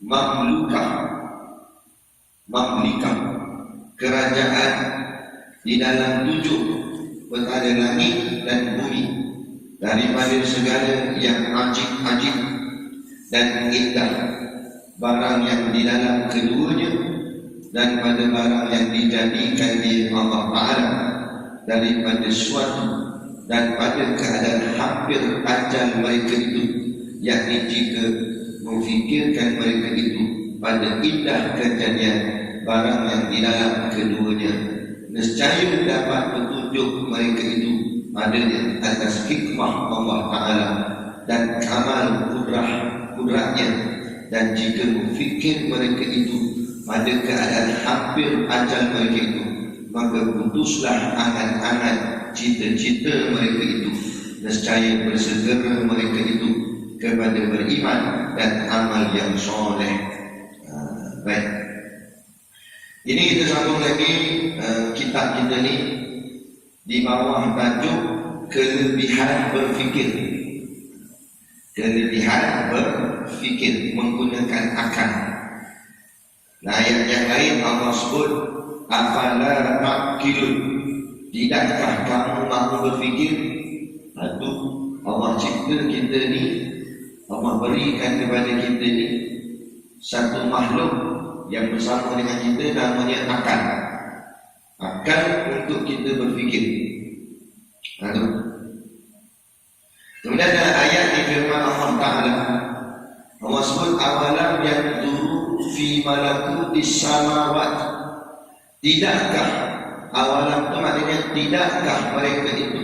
mamlukah, mamlikah, kerajaan di dalam 7 petala langit dan bumi, daripada segala yang ajib-ajib dan indah, barang yang di dalam keduanya, dan pada barang yang dijadikan di Allah Ta'ala daripada suatu dan pada keadaan hampir ajal mereka itu, yakni jika memfikirkan mereka itu pada indah kejadian barang yang di dalam keduanya, nescaya dapat petunjuk mereka itu padanya atas hikmah Allah Ta'ala dan kamal kudratnya. Dan jika memfikir mereka itu pada keadaan hampir ajal mereka itu, maka putuslah angan-angan cita-cita mereka itu, nescaya bersegera mereka itu kepada beriman dan amal yang soleh. Baik, ini kita sambung lagi kitab kita ni di bawah tajuk kelebihan berfikir. Kelebihan berfikir menggunakan akal. Nah, ayat yang lain Allah sebut afala taqilun, tidakkah kamu mahu berfikir? Itu Allah cipta kita ni, Allah berikan kepada kita ni satu makhluk yang bersama dengan kita, namanya akal. Akal untuk kita berfikir. Kemudian ada ayat di firman Allah Ta'ala, Allah sebut awalam yanzuru fi malakutis samawat, tidakkah, awalam itu maknanya tidakkah mereka itu,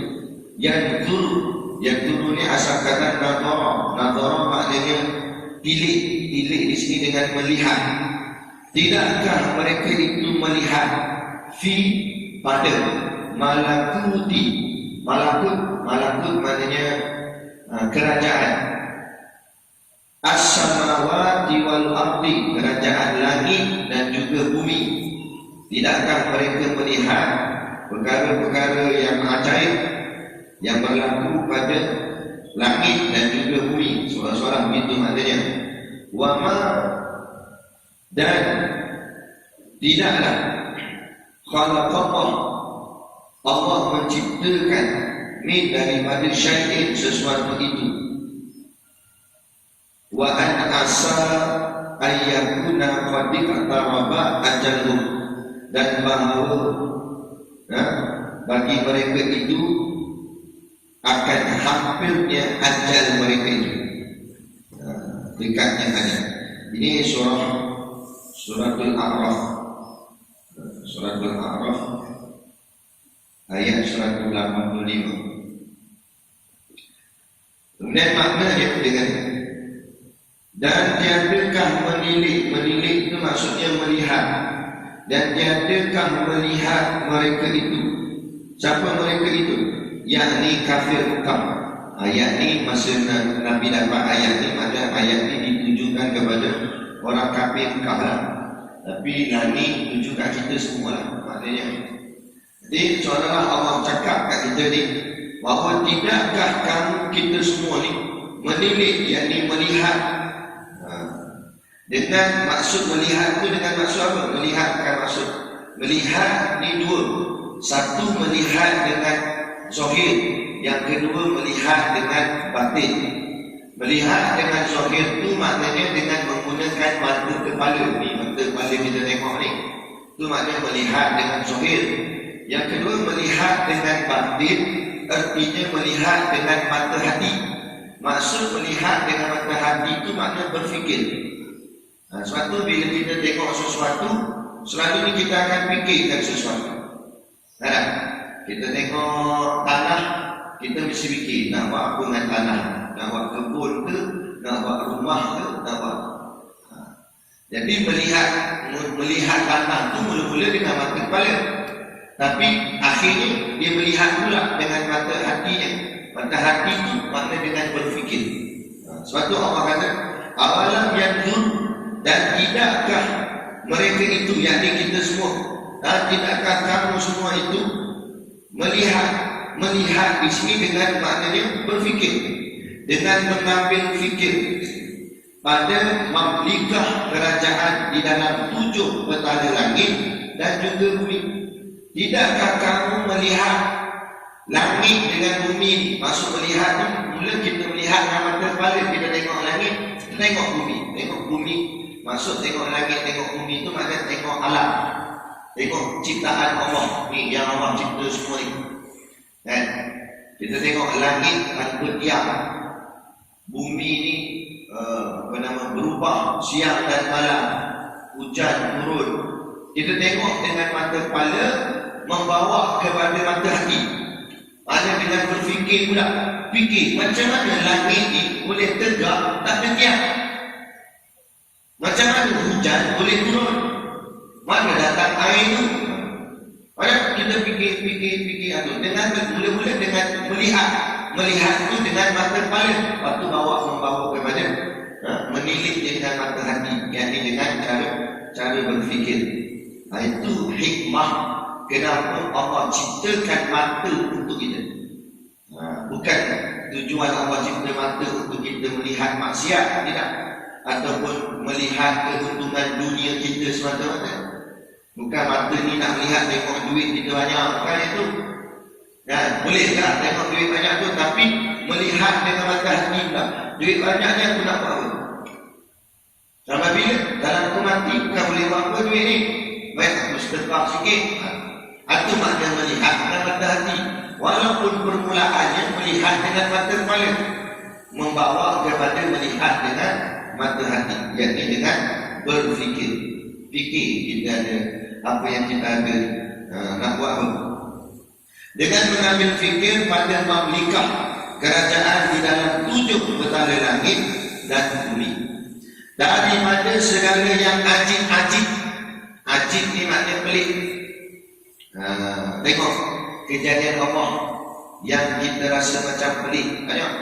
yanzuru ni asal kata nadhara maknanya tilik di sini dengan melihat. Tidakkah mereka itu melihat fi pada malakuti, malakut maknanya kerajaan, as-samawati wal ardi, kerajaan langit dan juga bumi. Tidakkah mereka melihat perkara-perkara yang ajaib yang berlaku pada langit dan juga bumi? Surah-surah begitu maknanya. Wama, dan tidaklah khalaqallah, Allah menciptakan min daripada syai'in sesuatu itu, wa an asa ayyakuna qad iqtaraba ajaluhum, dan bahawa bagi mereka itu akan hampirnya ajal mereka itu, dekatnya ajal. Ini suratul A'raf, suratul A'raf ayat 185. Kemudian maknanya dengan dan tiadakah menilik itu maksudnya melihat, dan tiadakah melihat mereka itu. Siapa mereka itu? Yakni kafir Mekah. Ayat ni masa Nabi dapat ayat ni, maka ayat ni ditujukan kepada orang kafir Mekah lah. Tapi Nabi tuju kat kita semua lah maknanya. Jadi seolah-olah Allah cakap kat kita ni bahawa tidakkah kamu kita semua ni menilik, yakni melihat. Dengan maksud melihat tu dengan maksud apa? Melihat kan maksud melihat ni dua. Satu melihat dengan zahir, yang kedua melihat dengan batin. Melihat dengan zahir tu maknanya dengan menggunakan mata kepala ni, mata kepala kita tengok ni, tu maknanya melihat dengan zahir. Yang kedua melihat dengan batin, artinya melihat dengan mata hati. Maksud melihat dengan mata hati itu maknanya berfikir. Suatu bila kita tengok sesuatu, selalu ni kita akan fikirkan sesuatu. Kita tengok tanah, kita mesti fikir nak buat apa dengan tanah, nak buat kebun ke, nak buat rumah ke, nak buat. Jadi melihat tanah tu mula-mula dengan mata kepala, tapi akhirnya dia melihat pula dengan mata hatinya. Mata hati itu makna dengan berfikir. Sebab tu Allah kata awalam yanzur, dan tidakkah mereka itu, yakni kita semua, dan tidakkah kamu semua itu melihat di sini dengan maknanya berfikir, dengan mengambil fikir pada mamlikah kerajaan di dalam 7 petala langit dan juga bumi. Tidakkah kamu melihat langit dengan bumi? Maksud melihat ni, mula kita melihat dengan mata kepala, kita tengok langit, kita tengok bumi. Tengok bumi, maksud tengok langit, tengok bumi itu maknanya tengok alam, tengok ciptaan Allah ni yang Allah cipta semua ni. Kan? Kita tengok langit tanpa tiang, bumi ni berubah siang dan malam, hujan turun. Kita tengok dengan mata kepala, membawa kepada mata hati. Ada dengan berfikir pula, fikir macam mana langit ni boleh tegak tak ada tiang, macam mana hujan boleh turun, mana datang air tu. Mana kita fikir tu dengan mula-mula dengan melihat tu dengan mata kepala, lepas tu membawa kepada menilik dengan mata hati, yakni dengan cara berfikir. Itu hikmah kenapa Allah ciptakan mata untuk kita. Bukan tujuan Allah cipta mata untuk kita melihat maksiat, tidak, ataupun melihat keuntungan dunia kita semata-mata. Bukan mata ni nak melihat tengok duit kita banyak, bukan itu. Boleh tak tengok duit banyak tu, tapi melihat dengan mata hati pula, duit banyak ni aku nak buat apa? Sampai bila? Dalam aku mati bukan boleh buat apa duit ni, baik aku sedekah sikit. Itu makna melihat dengan mata hati. Walaupun permulaannya melihat dengan mata kepala, membawa kepada melihat dengan mata hati, yakni dengan berfikir. Fikir kita ada apa yang kita ada, nak buat apa. Dengan mengambil fikir pada mamlikah kerajaan di dalam 7 petala langit dan bumi, daripada segala yang ajib-ajib. Ajib ni maknanya pelik. Tengok kejadian Allah yang kita rasa macam pelik. Tengok,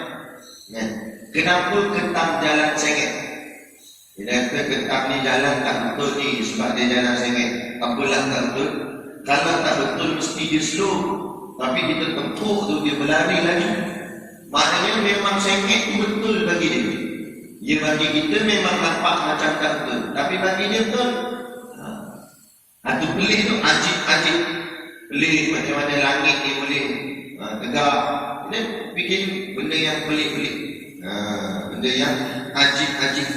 kenapa ketam jalan sengit? Dia kata ketam ni jalan tak betul ni sebab dia jalan sengit. Apalah tak betul? Kalau tak betul mesti dia slow, tapi kita tempuk tu dia berlari lagi. Maknanya memang sengit tu betul bagi dia. Ya, bagi kita memang nampak macam tak betul, tapi bagi dia betul. Itu pelik tu, ajib-ajib. Pelik macam mana langit ni boleh tegak. Kita fikir benda yang pelik-pelik, benda yang ajib-ajib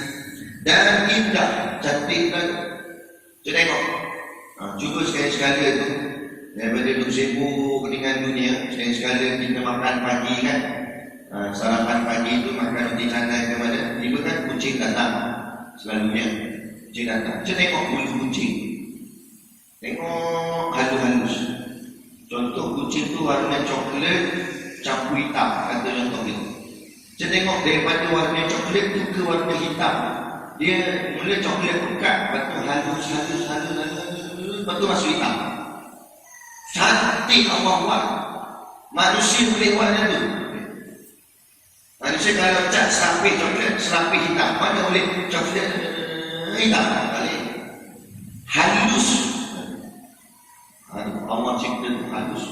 dan indah, cantik kan. Kita tengok, cuba sekali-sekala tu, daripada duduk sibuk dengan dunia, sekali-sekala kita makan pagi kan. Sarapan pagi tu makan roti canai ke mana, tiba kan kucing datang. Selalunya kucing datang, kita tengok bulu kucing, tengok halus-halus. Contoh kucing tu warna coklat campur hitam, kata contoh gitu. Kita tengok daripada warna coklat tu ke warna hitam, dia mula coklat pekat, lepas tu halus, lepas tu masuk hitam. Cantik Allah buat. Manusia boleh buat macam tu. Manusia kalau cat serapih coklat, serapih hitam, mana boleh coklat hitam? Boleh. Halus. Allah cipta tu halus.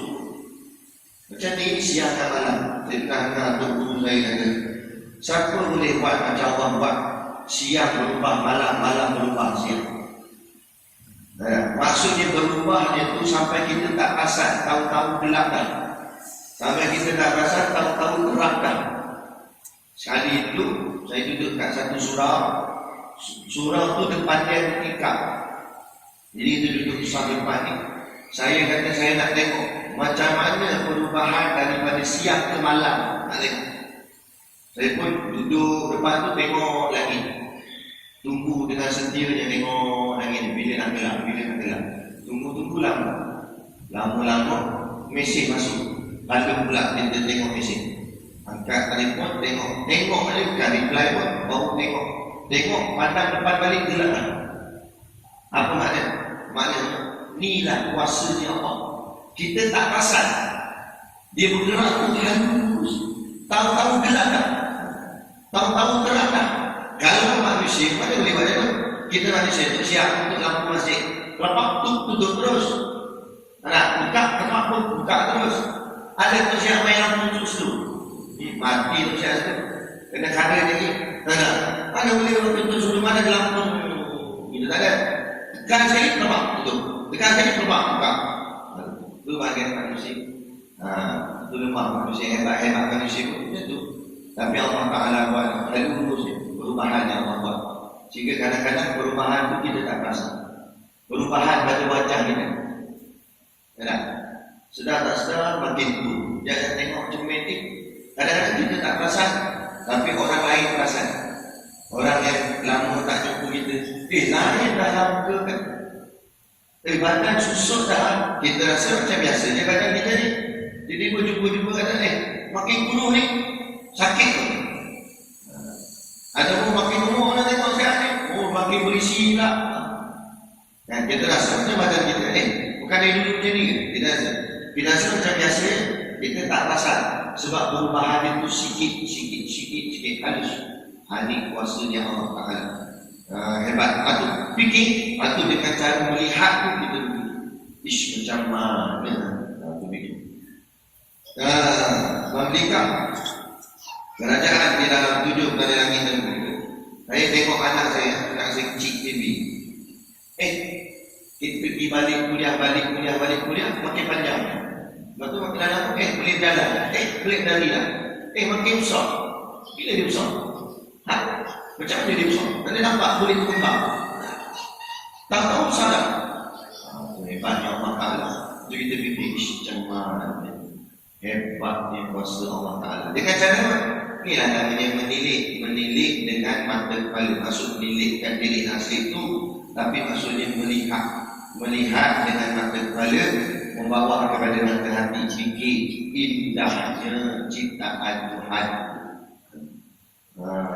Macam ni siang dan malam. Saya pernah untuk guru saya kata, siapa boleh buat macam Allah buat? Siang berubah malam, malam berubah siang. Maksudnya berubah dia tu sampai kita tak perasan, tahu-tahu gelap dah. Sampai kita tak perasan, tahu-tahu terang dah. Sekali itu saya duduk kat satu surau. Surau tu depan dia bertikap. Jadi kita duduk di samping depan ni. Saya kata saya nak tengok macam mana perubahan daripada siang ke malam. Nak tengok. Saya pun duduk depan tu tengok lagi. Tunggu dengan setianya tengok lagi bila nak gelap. Tunggu lama. Lama-lama mesej masuk. Lalu pula kita tengok mesej. Angkat telefon, tengok balik, bukan reply pun, baru tengok pandang depan balik gelap. Apa makna? Maknanya inilah kuasanya Allah. Kita tak perasan, dia bergerak tu halus, tahu-tahu gelap dah, tahu-tahu terang dah. Kalau manusia mana boleh buat itu? Kita manusia tu siap untuk lampu masjid, lepas tu tutup terus. Nak buka, lepas pun buka terus. Ada tu siap main lampu terus tu. Mati tu siap tu. Kena kena lagi. Tak ada. Mana boleh orang pintu suruh mana Lampung? Itu tak ada. Tekan sekali terbang, betul. Tekan sekali terbang, buka. Itu bagian manusia. Itu lemah manusia, hebat-hebat manusia pun itu. Tapi Allah Ta'ala buat halus perubahan yang Allah buat. Sehingga kadang-kadang perubahan itu kita tak rasa. Perubahan pada wajah kita. Ya, sedar tak sedar makin tu. Jangan tengok otomatik. Kadang-kadang kita tak perasan, tapi orang lain perasan. Orang yang lama tak jumpa kita, lain dah lama ke kan? Badan susut dah. Kita rasa macam biasa je badan kita ni. Jadi jumpa-jumpa kata makin kuruh ni, sakit tu. Ada pun makin umur nak tengok sekarang ni, makin berisi pula. Dan kita rasa macam badan kita bukan dari dulu macam ni. Kita rasa macam biasa, kita tak perasan. Sebab perubahan itu sikit halus. Ini kuasanya Allah Ta'ala. Hebat. Patut fikir, patut dengan cara melihat pun kita macam mana aku fikir. Mamlekah kerajaan di dalam 7 dari langit dan bumi. Saya tengok anak saya kecil baby. Kita pergi balik kuliah, makin panjang. Lepas tu makin dalam boleh jalan. Boleh dari dah. Makin besar. Bila dia besar? Macam mana dia besar? Dan dia nampak boleh berkembang. Tahu besar dah. Hebatnya Allah Ta'ala. Jadi kita fikir macam mana hebatnya kuasa Allah Ta'ala. Dengan cara apa? Inilah namanya menilik dengan mata kepala. Maksud menilihkan diri asli itu, tapi maksudnya melihat dengan mata kepala, membawa kepada mata hati, fikir indahnya ciptaan Tuhan.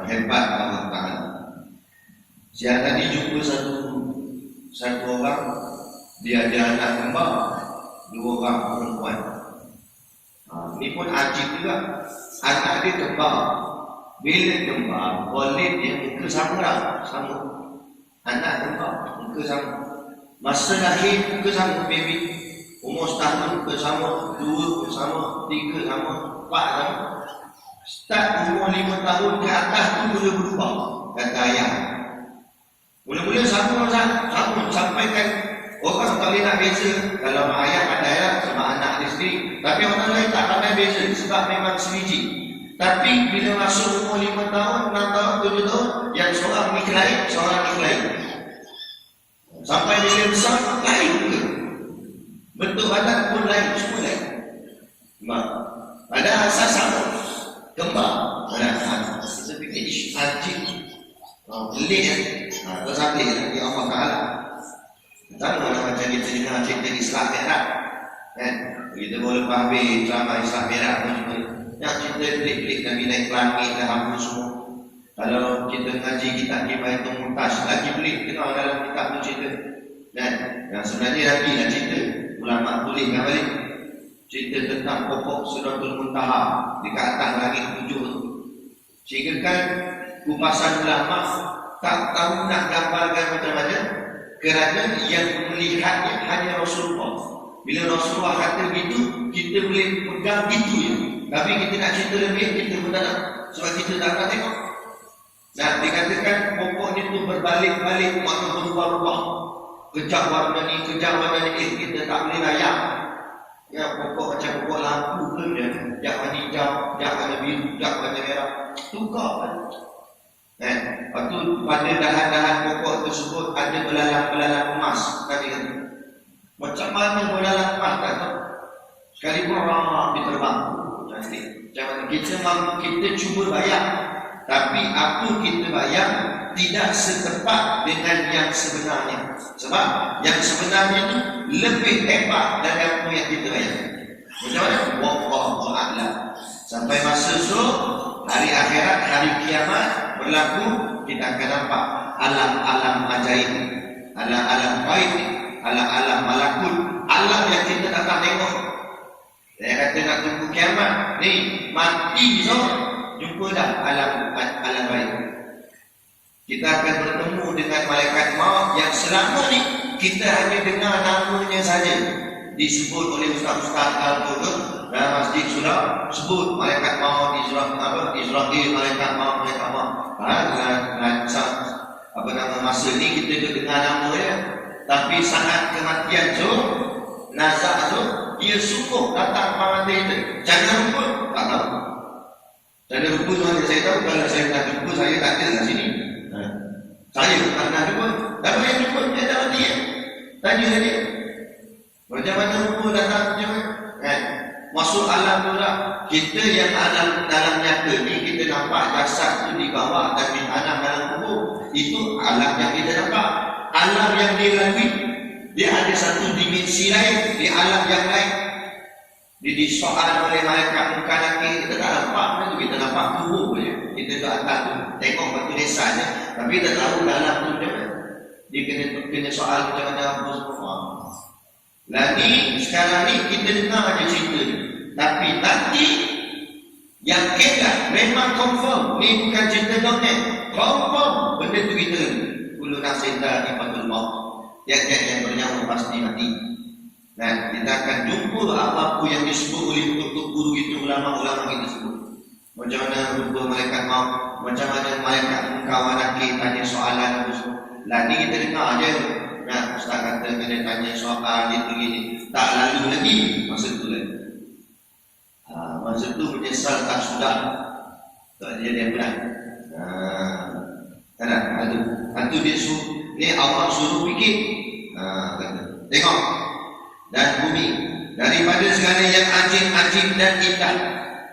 Hebat Allah Ta'ala. Siang tadi jumpa satu orang, dia ada anak kembar, 2 orang perempuan. Ini pun ajib juga. Anak dia kembar. Bila kembar, boleh dia muka sama lah. Sama. Anak kembar, muka sama. Masa lahir, muka sama baby. Umur setahun, muka sama. 2 muka sama. 3 sama. 4 sama. Start umur 5 tahun ke atas tu mula berubah. Kata ayah. Mula-mula sama sampaikan orang tak boleh nak beza. Kalau ayah pandai lah sebab anak dia sendiri. Tapi orang lain tak pandai beza sebab memang sebiji. Tapi bila masuk umur 5 tahun, 6 tahun, 7 tahun, yang seorang ni lain, seorang ni lain. Sampai bila besar, lain ke? Bentuk badan pun lain, semua lain. Pada asas sama. Kembar. Kita fikir ajib. Pelik kan? Tersabit ya Allah Ta'ala. Tak ada macam kita dengar cerita Islam Merah kan? Kita boleh habis drama Islam Merah pun juga yang cerita pelik-pelik Nabi naik langit dan apa semua. Kalau kita ngaji kitab Baitul Muqtas lagi pelik tengok dalam kitab tu cerita kan? Yang sebenarnya Nabi nak cerita, ulama tuliskan balik cerita tentang pokok Sidratul Muntaha di atas langit 7 tu. Sehingga kan kupasan ulama tak tahu nak gambarkan macam mana, kerana yang melihatnya hanya Rasulullah. Bila Rasulullah kata gitu, kita boleh pegang gitu je. Tapi kita nak cerita lebih, kita pun tak nak. Sebab kita tak pernah tengok. Nah, dikatakan pokoknya tu berbalik-balik, makna berubah-ubah. Kejap warna ni, kita tak boleh layak. Ya, pokok macam pokok lampu ke dia. Jak warna hijau, jak warna biru, jak warna merah. Tukar kan. Lepas tu pada dahan-dahan pokok tersebut ada belalang-belalang emas. Tadi kan. Macam mana belalang emas tak tahu. Sekalipun orang diterbang. Macam mana kita cuba bayang. Tapi apa kita bayang tidak setepat dengan yang sebenarnya. Sebab yang sebenarnya itu lebih hebat dari apa yang kita bayang. Macam mana? Wallahu a'lam. Sampai masa esok, hari akhirat, hari kiamat berlaku, kita akan nampak alam-alam ajaib, alam-alam gaib, alam-alam malakut, alam yang kita tak pernah tengok. Saya kata nak tunggu kiamat, ni mati besok, jumpa dah alam gaib. Kita akan bertemu dengan malaikat maut yang selama ni kita hanya dengar namanya saja disebut oleh ustaz-ustaz al-Qur'an. dalam masjid sudah sebut malaikat maut Israel, malaikat maut. Masa ni kita duduk dengar nama dia, tapi saat kematian tu, nazak tu, dia sungguh datang pada kita. Jangan lupa, tak tahu. Jangan lupa saja saya tahu, kalau saya tak lupa saya tak ada kat sini. Saya tak pernah lupa. Kalau yang lupa dia tak mati ya. Tanya dia. Macam mana lupa datang macam mana? Masuk alam tu lah. Kita yang dalam nyata ni, kita nampak jasad tu di bawah dan di tanah dalam kubur. Itu alam yang kita nampak. Alam yang dilalui, dia ada satu dimensi lain, di alam yang lain. Dia disoal oleh malaikat muka laki, kita tak nampak, kita nampak kubur je. Kita duduk atas tu, tengok batu desanya, tapi kita tahu dalam tu macam mana. Dia kena soal macam mana apa semua. Lagi sekarang ni kita dengar aja cerita ni. Tapi nanti yang kedah memang confirm, ni bukan cerita dongeng, confirm benda tu kita kullu nafsin dha'iqatul maut. Tiap-tiap yang bernyawa pasti mati. Dan kita akan jumpa apa-apa yang disebut oleh guru itu, ulama-ulama kita sebut. Macam mana rupa malaikat maut, macam mana malaikat kawan laki tanya soalan apa semua. Lah ni kita dengar je. Nah, ustaz kata kena tanya soal dia begini. Tak lalu lagi masa tu lagi. Masa tu menyesal tak sudah. Tak jadi apa. Kan ada dia suruh, ni Allah suruh fikir. Kata, tengok. Dan bumi daripada segala yang ajib dan indah,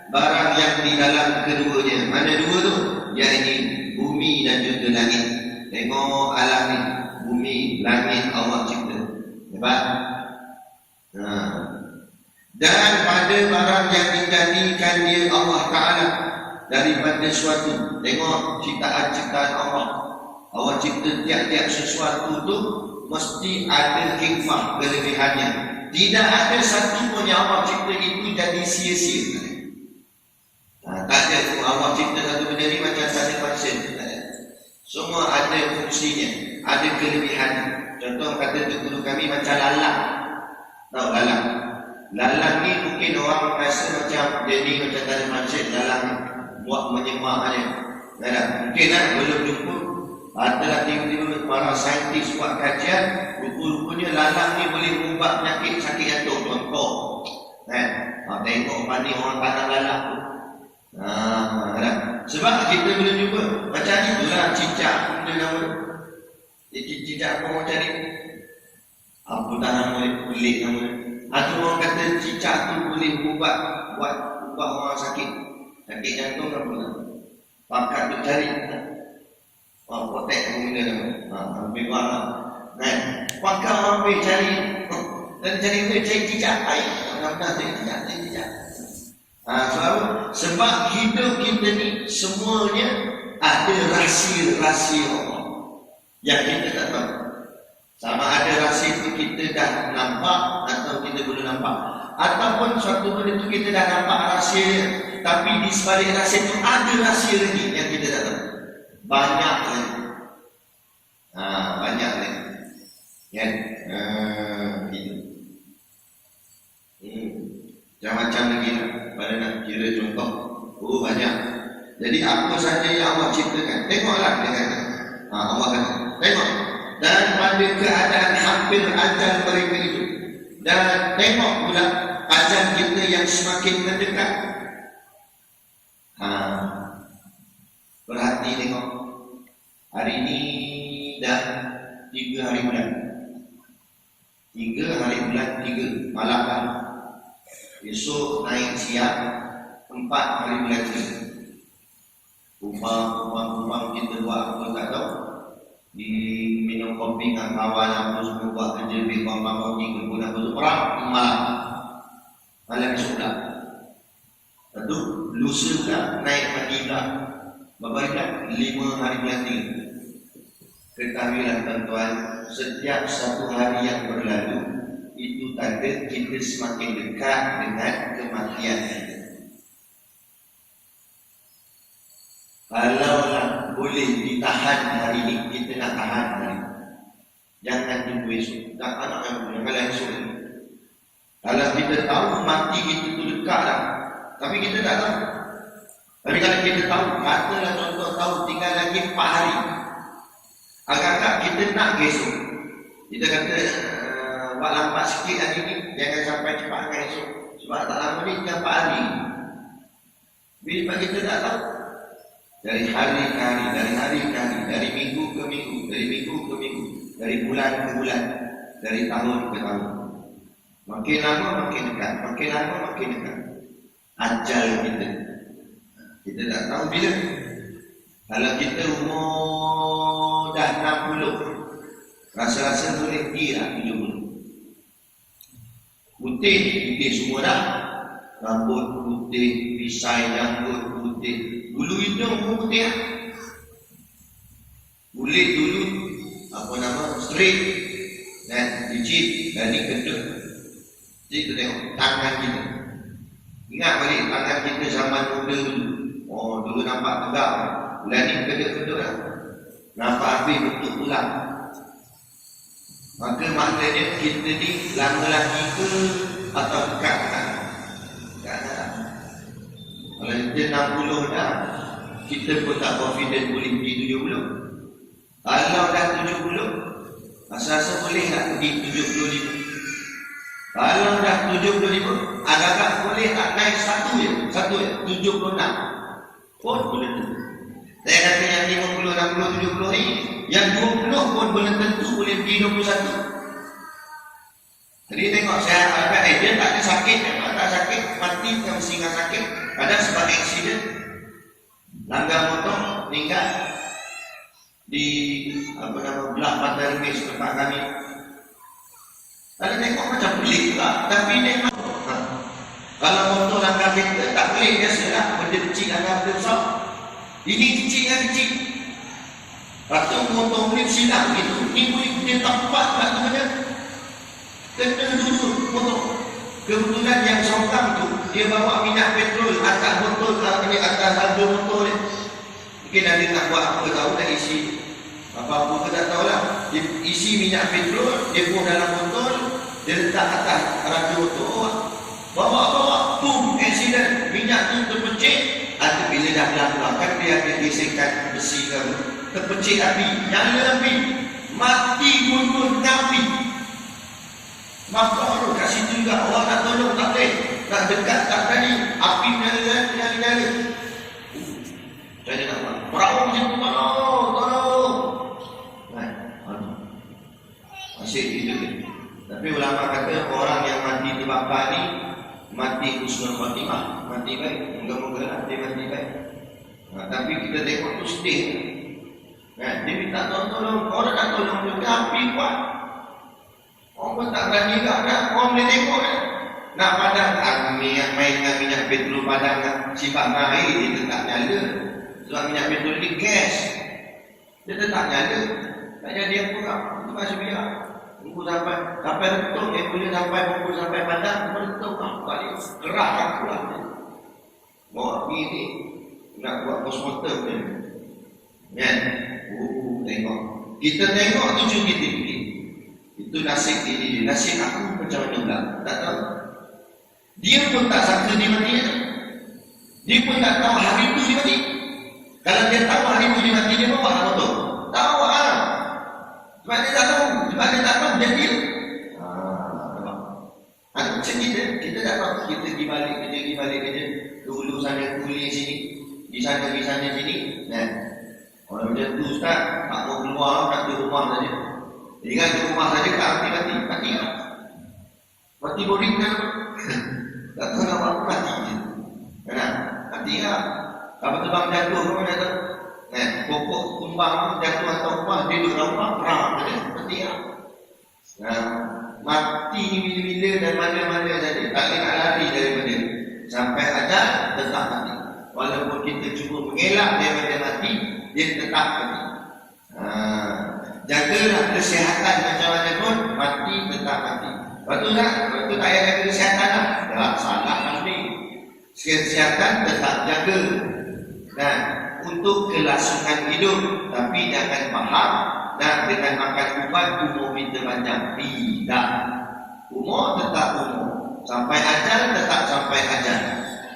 barang yang di dalam keduanya. Mana dua tu? Iaitu bumi dan juga langit. Tengok alam ni, bumi, langit Allah cipta. Hebat. Dan pada barang yang dijadikan dia Allah Ta'ala daripada suatu. Tengok ciptaan Allah. Allah cipta tiap-tiap sesuatu tu mesti ada hikmah kelebihannya. Tidak ada satu pun yang Allah cipta itu jadi sia-sia. Tak ada Allah cipta satu benda ni macam satu pasien. Semua ada fungsinya, ada kelebihannya. Contoh kata guru kami macam lalang. Tahu lalang? Lalang ni mungkin orang rasa macam dia ni macam tak ada manusia. Lalang buat menyemak aja. Mungkin lah belum jumpa. Adalah tiba-tiba para saintis buat kajian, rupa-rupanya lalang ni boleh ubah penyakit sakit jantung contoh. Tengok mana orang tanam lalang tu. Sebab kita boleh jumpa macam itulah cicak dia nama. Cicak apa macam ni? Apa tak nama dia? Pelik nama dia. Atau orang kata cicak tu boleh buat orang sakit jantung apa nama? Pakat tu cari. Potek benda nama. Ambil barang. Pakat orang pergi cari. Dan cari cicak. Benar-benar cari cicak. Sebab hidup kita ni semuanya ada rahsia-rahsia Allah yang kita tak tahu. Sama ada rahsia itu kita dah nampak atau kita belum nampak, ataupun suatu benda itu kita dah nampak rahsia dia, tapi di sebalik rahsia itu ada rahsia lagi yang kita tak tahu. Banyak lagi. Banyak lagi. Kan? Gitu. Macam-macam lagi lah. Pada nak kira contoh. Banyak. Jadi apa saja yang Allah ciptakan, tengoklah dia kata. Allah kata, tengok. Dan pada keadaan hampir ajal mereka itu. Dan tengok pula ajal kita yang semakin mendekat. Berhati tengok. Hari ini dah 3 hari bulan. 3 hari bulan 3 malam lah. Esok naik siap 4 hari bulan 3. Umpang kita buat apa tak tahu. Di minum kopi dengan kawan apa semua buat kerja lebih umpang kopi kebun apa tu perang malam. Malam esok dah. Lepas lusa pula naik pagi pula. Berapa hari dah? 5 hari bulan 3. Ketahuilah tuan-tuan, setiap satu hari yang berlalu itu tanda kita semakin dekat dengan kematian. Kalaulah boleh ditahan hari ini, kita nak tahan hari ini. Jangan tunggu esok. Tak anak yang boleh kalau esok. Kalau kita tahu mati itu dekat dah. Tapi kita tak tahu. Tapi kalau kita tahu, katalah contoh tahu tinggal lagi 4 hari. Agak-agak kita nak esok. Kita kata buat lambat sikit hari ni, jangan sampai cepat kan esok. Sebab tak lama ni tinggal 4 hari. Bila kita tak tahu. Dari hari ke hari, dari hari ke hari, dari minggu ke minggu, dari minggu ke minggu, dari bulan ke bulan, dari tahun ke tahun. Makin lama makin dekat, makin lama makin dekat. Ajal kita. Kita tak tahu bila. Kalau kita umur dah 60, rasa-rasa boleh pergi lah 70. Putih, putih semua dah. Rambut putih, pisai rambut putih. Dulu hidung pun putih lah. Kulit dulu, apa nama, straight. Dan digit, dan ni kedut. Jadi kita tengok tangan kita. Ingat balik tangan kita zaman muda dulu. Oh, dulu nampak tegak. Bulan ni kedut-kedut lah. Nampak habis bentuk tulang. Maka maknanya kita ni lama lagi ke atau dekat kan? Dekat tak? Kalau kita 60 dah, kita pun tak confident boleh pergi 70. Kalau dah 70, rasa-rasa boleh tak pergi 75. Kalau dah 75, agak-agak boleh tak naik satu je, 76. Pun boleh tentu. Saya kata yang 50, 60, 70 ni, yang 20 pun belum tentu boleh pergi 21. Jadi tengok saya agak dia tak ada sakit, memang tak sakit, mati bukan mesti dengan sakit. Kadang sebab aksiden, langgar motor, meninggal di apa nama belah Pantai Remis tempat kami. Kalau tengok macam pelik juga, tapi tengok kalau motor langgar kereta tak pelik biasalah, benda kecil langgar benda besar. Ini kecil dengan kecil. Lepas tu motor boleh silap gitu. Ini boleh dia tempat tak tu mana. Kena dulu motor. Kebetulan yang songkang tu, dia bawa minyak petrol atas botol atas harga motor dia. Mungkin ada nak buat apa tahu nak isi apa-apa ke tak tahulah. Dia isi minyak petrol, dia pun dalam botol, dia letak atas harga motor. Bawa-bawa, boom, accident. Minyak tu terpecik. Atau bila dah keluar kan dia ada gesekan besi ke terpecik api, nyala api, mati pun api. Maka orang kat situ juga orang nak tolong tak boleh, nak dekat tak berani, api nyala. Saya nak buat perahu macam tu, tolong. Masih hidup ni. Tapi ulama kata orang yang mati terbakar ni mati husnul khatimah, mati baik. Moga-moga lah dia mati baik. Tapi kita tengok tu sedih. Dia minta tolong, orang nak tolong juga api kuat. Orang pun tak berani juga dah. Orang boleh tengok kan. Nak padam yang main dengan minyak petrol padam sifat air dia tetap nyala. Sebab minyak petrol ni gas. Dia tetap nyala. Tak jadi apa tak. Itu masih biar. Tunggu sampai retuk, yang boleh sampai padam, retuk balik. Gerah aku lah. Bawa pergi ni, nak buat postmortem ni. Kan? Tengok. Kita tengok tujuh kita pergi. Itu nasib diri dia. Nasib aku macam mana pula? Tak tahu. Dia pun tak sangka dia mati. Dia pun tak tahu hari itu dia mati. Kalau dia tahu hari itu dia mati, dia bawa apa tu? Tahu lah. Sebab dia tak tahu. Sebab dia tak tahu, dia dia. Macam kita tak tahu. Kita pergi balik kerja. Dulu sana kuliah sini. Di sana sini. Orang macam tu Ustaz, tak mau keluar, nak di rumah saja. Jadi kan di rumah saja tak mati lah. Mati boring kan? Tak tahu nak apa mati je. Kan? Mati lah. Kalau terbang jatuh, orang jatuh. Pokok tumbang jatuh atau rumah, dia duduk dalam rumah, perang saja. Mati lah. Mati ni bila-bila dan mana-mana saja. Tak boleh nak lari daripada dia. Sampai ajal, tetap mati. Walaupun kita cuba mengelak daripada mati, dia tetap mati. Jagalah kesihatan macam mana pun, mati tetap mati. Lepas tu tak payah jaga kesihatan lah. Tak salah nanti. Kesihatan tetap jaga. Dan untuk kelangsungan hidup, tapi jangan faham dan dengan makan ubat umur kita panjang. Tidak. Umur tetap umur. Sampai ajal tetap sampai ajal.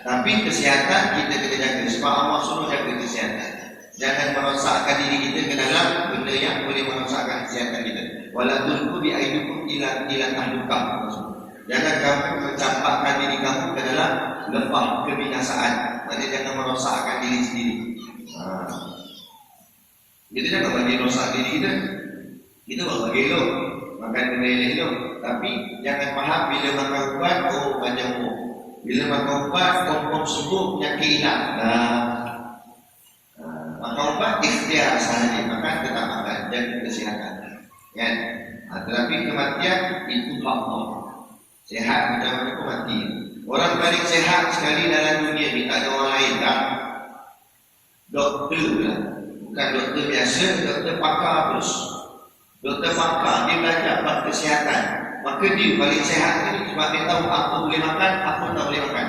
Tapi kesihatan kita kena jaga. Sebab Allah suruh jaga kesihatan. Jangan merosakkan diri kita ke dalam benda yang boleh merosakkan kesihatan kita. Wala tulqu bi aydikum ila tahlukah. Jangan kamu mencampakkan diri kamu ke dalam lembah kebinasaan. Maksudnya jangan merosakkan diri sendiri. Kita jangan bagi rosak diri kita. Kita bagi elok, makan benda elok. Tapi jangan faham bila makan ubat, oh macam oh. Bila makan ubat, confirm sembuh penyakit hilang. Makan ubat ikhtiar sahaja, makan tetap makan, jaga kesihatan. Kan? Tetapi kematian itu hak Allah. Sehat macam mana pun mati. Orang paling sehat sekali dalam dunia ni tak ada orang lain tak? Doktor lah. Bukan doktor biasa, doktor pakar terus. Doktor pakar, dia belajar bab kesihatan. Maka dia paling sehat ni sebab dia tahu apa boleh makan, apa tak boleh makan.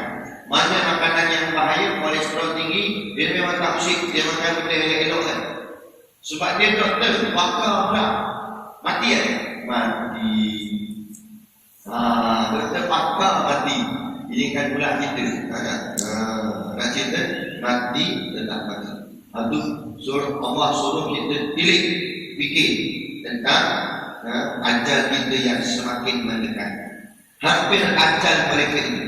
Mana makanan yang bahaya, kolesterol tinggi, dia memang tak usik, dia makan benda yang elok kan. Sebab dia doktor, pakar pula. Mati kan? Mati. Doktor pakar mati. Ini kan pula kita. Nak cerita, mati tetap mati. Itu Allah suruh kita tilik fikir tentang ajal kita yang semakin mendekat. Hampir ajal mereka ini.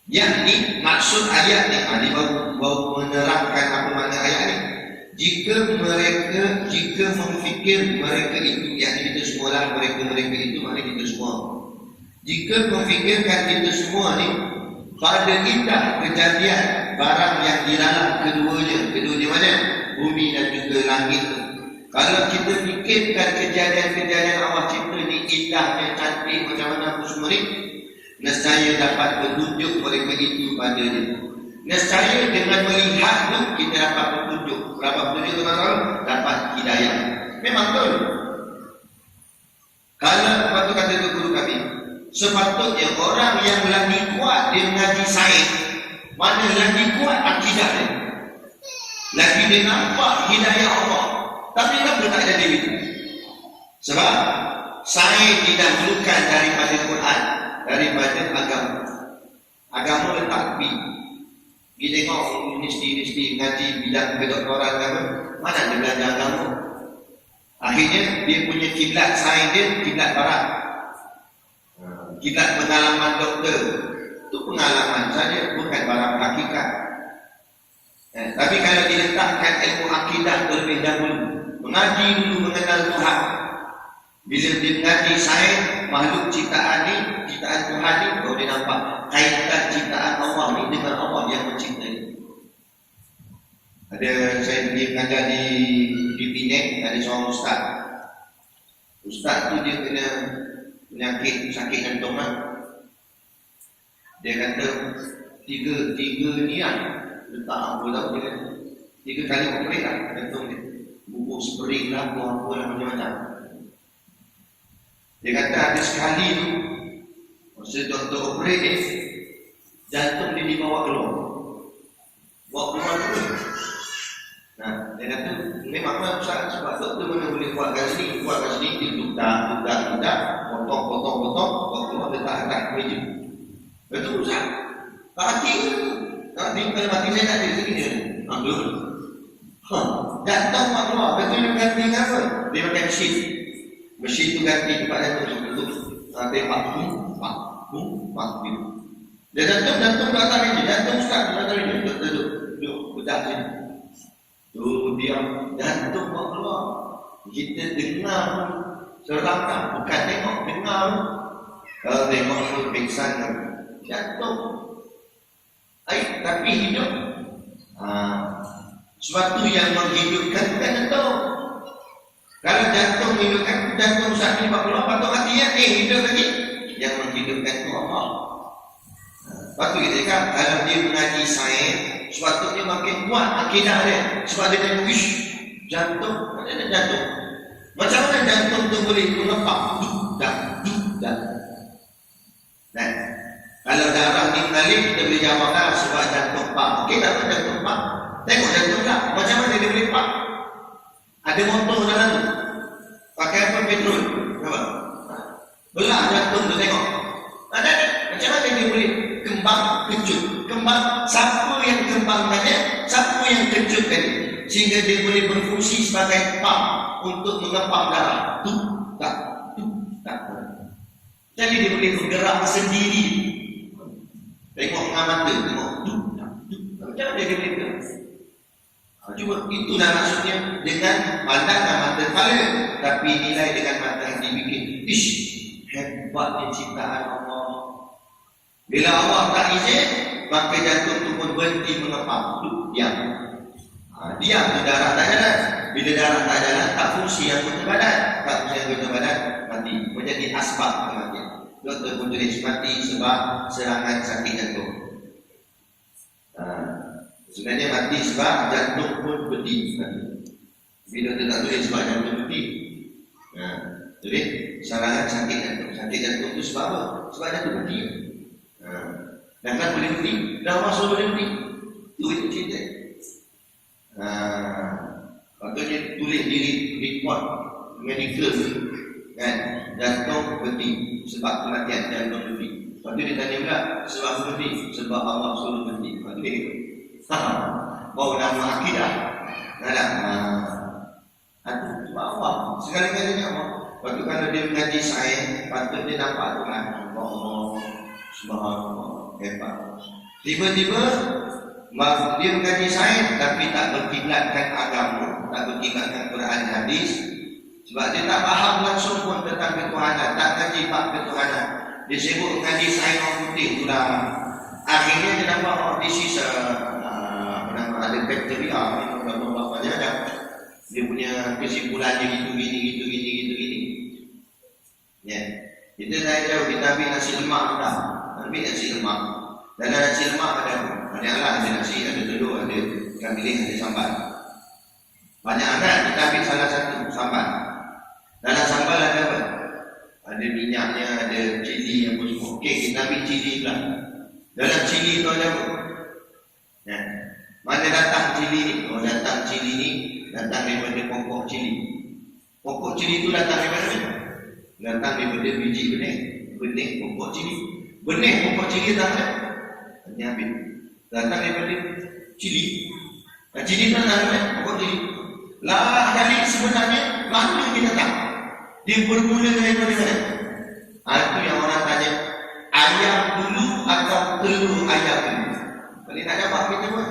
Yakni maksud ayat ni, dia baru menerangkan apa makna ayat ni. Jika memfikir mereka itu, yakni kita semualah mereka itu, maknanya kita semua. Jika memfikirkan kita semua ni pada indah kejadian barang yang diralat keduanya mana? Bumi dan juga langit. Kalau kita fikirkan kejadian-kejadian Allah cipta ni indahnya, cantik macam mana apa semua ni, nescaya dapat petunjuk mereka itu padanya. Nescaya dengan melihat tu kita dapat petunjuk. Berapa petunjuk teman-teman? Dapat hidayah. Memang betul. Kalau waktu kata itu guru kami, sepatutnya orang yang lagi kuat dia mengaji sains, mana lagi kuat akidah dia, lagi dia nampak hidayah Allah. Tapi kenapa tak jadi begitu? Sebab sains didahulukan daripada Quran, daripada agama. Agama letak tepi. Kita tengok universiti mengaji bidang kedoktoran agama, mana dia belajar agama? Akhirnya dia punya kiblat sains dia kiblat barat. Kiblat pengalaman doktor itu pengalaman saja, bukan barang hakikat. Tapi kalau diletakkan ilmu akidah terlebih dahulu, mengaji dulu mengenal Tuhan. Bila dia mengaji sains makhluk ciptaan ni, ciptaan Tuhan ni, baru dia nampak kaitan ciptaan Allah ni dengan Allah yang mencipta ni. Ada saya pergi mengajar di Penang, ada seorang ustaz. Ustaz tu dia kena penyakit sakit jantung lah. Dia kata tiga ni lah, letak apa tahu dia kata 3 kali operate lah jantung dia, bubuk spring lah, apa lah macam-macam. Dia kata ada sekali tu masa doktor operate dia, jantung dia dibawa keluar tu. Nah, dia kata memang lah Ustaz, sebab doktor mana boleh buatkan sini, dia tudak, potong, keluar letak atas meja. Betul Ustaz? Tak hati ke? Tak hati, kalau mati saya tak ada sini je. Betul. Jantung mak keluar, betul dia ganti apa? Dia pakai mesin tu ganti tempat jantung betul. Tembak gitu. Dia jantung tu atas meja, jantung Ustaz tu atas meja. Duduk, bedah sini. Tu dia jantung mak keluar. Kita dengar serangkap, bukan tengok, dengar. Kalau tengok tu pingsan jantung. Tapi hidup. Sesuatu yang menghidupkan bukan jantung. Kalau jantung menghidupkan, jantung saat ini keluar, patut hatinya hidup lagi. Yang menghidupkan itu Allah. Patut kita cakap, kalau dia mengaji sains, sepatutnya makin kuat akidah dia. Sebab dia tengok, jantung, ada jantung. Macam mana jantung tu boleh mengepak? Duk. Nah, kalau darah ni mengalir, kita boleh jawablah sebab jantung pak. Okey, tak apa jantung pak. Tengok jantung tak, macam mana dia boleh pak? Ada motor dalam tu. Pakai apa? Petrol. Apa? Belah jantung tu tengok. Ada. Macam mana berkembang, siapa yang kembangkannya, siapa yang kejutkan, sehingga dia boleh berfungsi sebagai pump untuk mengepam darah. Tak. Jadi dia boleh bergerak sendiri. Tengok dengan mata, tengok. Macam mana dia boleh bergerak? Cuma itulah maksudnya dengan pandangan mata kepala, tapi nilai dengan mata hati bikin. Ish, hebatnya ciptaan Allah. Bila Allah tak izin, maka jantung tu pun berhenti mengepam. Diam. Diam, darah tak jalan. Bila darah tak jalan, tak fungsi anggota badan. Tak fungsi anggota badan, mati. Menjadi asbab kematian. Doktor pun tulis mati sebab serangan sakit jantung. Sebenarnya mati sebab jantung pun berhenti. Bila doktor tak tulis sebab jantung berhenti. Jadi serangan sakit jantung. Sakit jantung itu sebab apa? Sebab jantung berhenti. Dan kan boleh berhenti. Dah masuk boleh berhenti. Itu cerita. Makanya tulis diri report medical kan, jantung berhenti sebab kematian, jantung berhenti. Lepas tu dia tanya pula, sebab berhenti? Sebab Allah suruh berhenti. Lepas tu dia kata, bawa nama akidah. Sebab Allah, segala-galanya Allah. Lepas tu kalau dia mengaji sains, patut dia nampak Tuhan. Allah Subhanallah, hebat. Tiba-tiba dia mengaji sains tapi tak berkiblatkan agama, tak berkiblatkan Quran hadis, sebab dia tak faham langsung pun tentang ketuhanan, tak ngaji bab ketuhanan. Dia sibuk mengaji sains orang putih itulah. Akhirnya dia nampak this is ada bakteria apa ada. Dia punya kesimpulannya gini. Ya. Kita dah jauh kita ambil nasi lemak dah. Ambil nasi lemak. Dalam nasi lemak ada banyaklah, ada nasi, ada telur, ada ikan bilis, ada sambal. Banyak kan? Kita ambil salah satu sambal. Dalam sambal ada apa? Ada minyaknya, ada cili apa semua. Okey, kita ambil cili pula. Dalam cili tu ada apa? Ya. Mana datang cili ni? Oh, datang cili ni datang daripada pokok cili. Pokok cili tu datang daripada mana? Datang daripada biji benih pokok cili. Benih pokok cili datang mana? Dia ambil. Datang daripada cili. Cili tu datang daripada pokok cili. Lah kali sebenarnya mana dia datang? Dia bermula daripada mana? Itu yang orang tanya, ayam dulu atau telur ayam dulu? Kalau nak dapat kita pun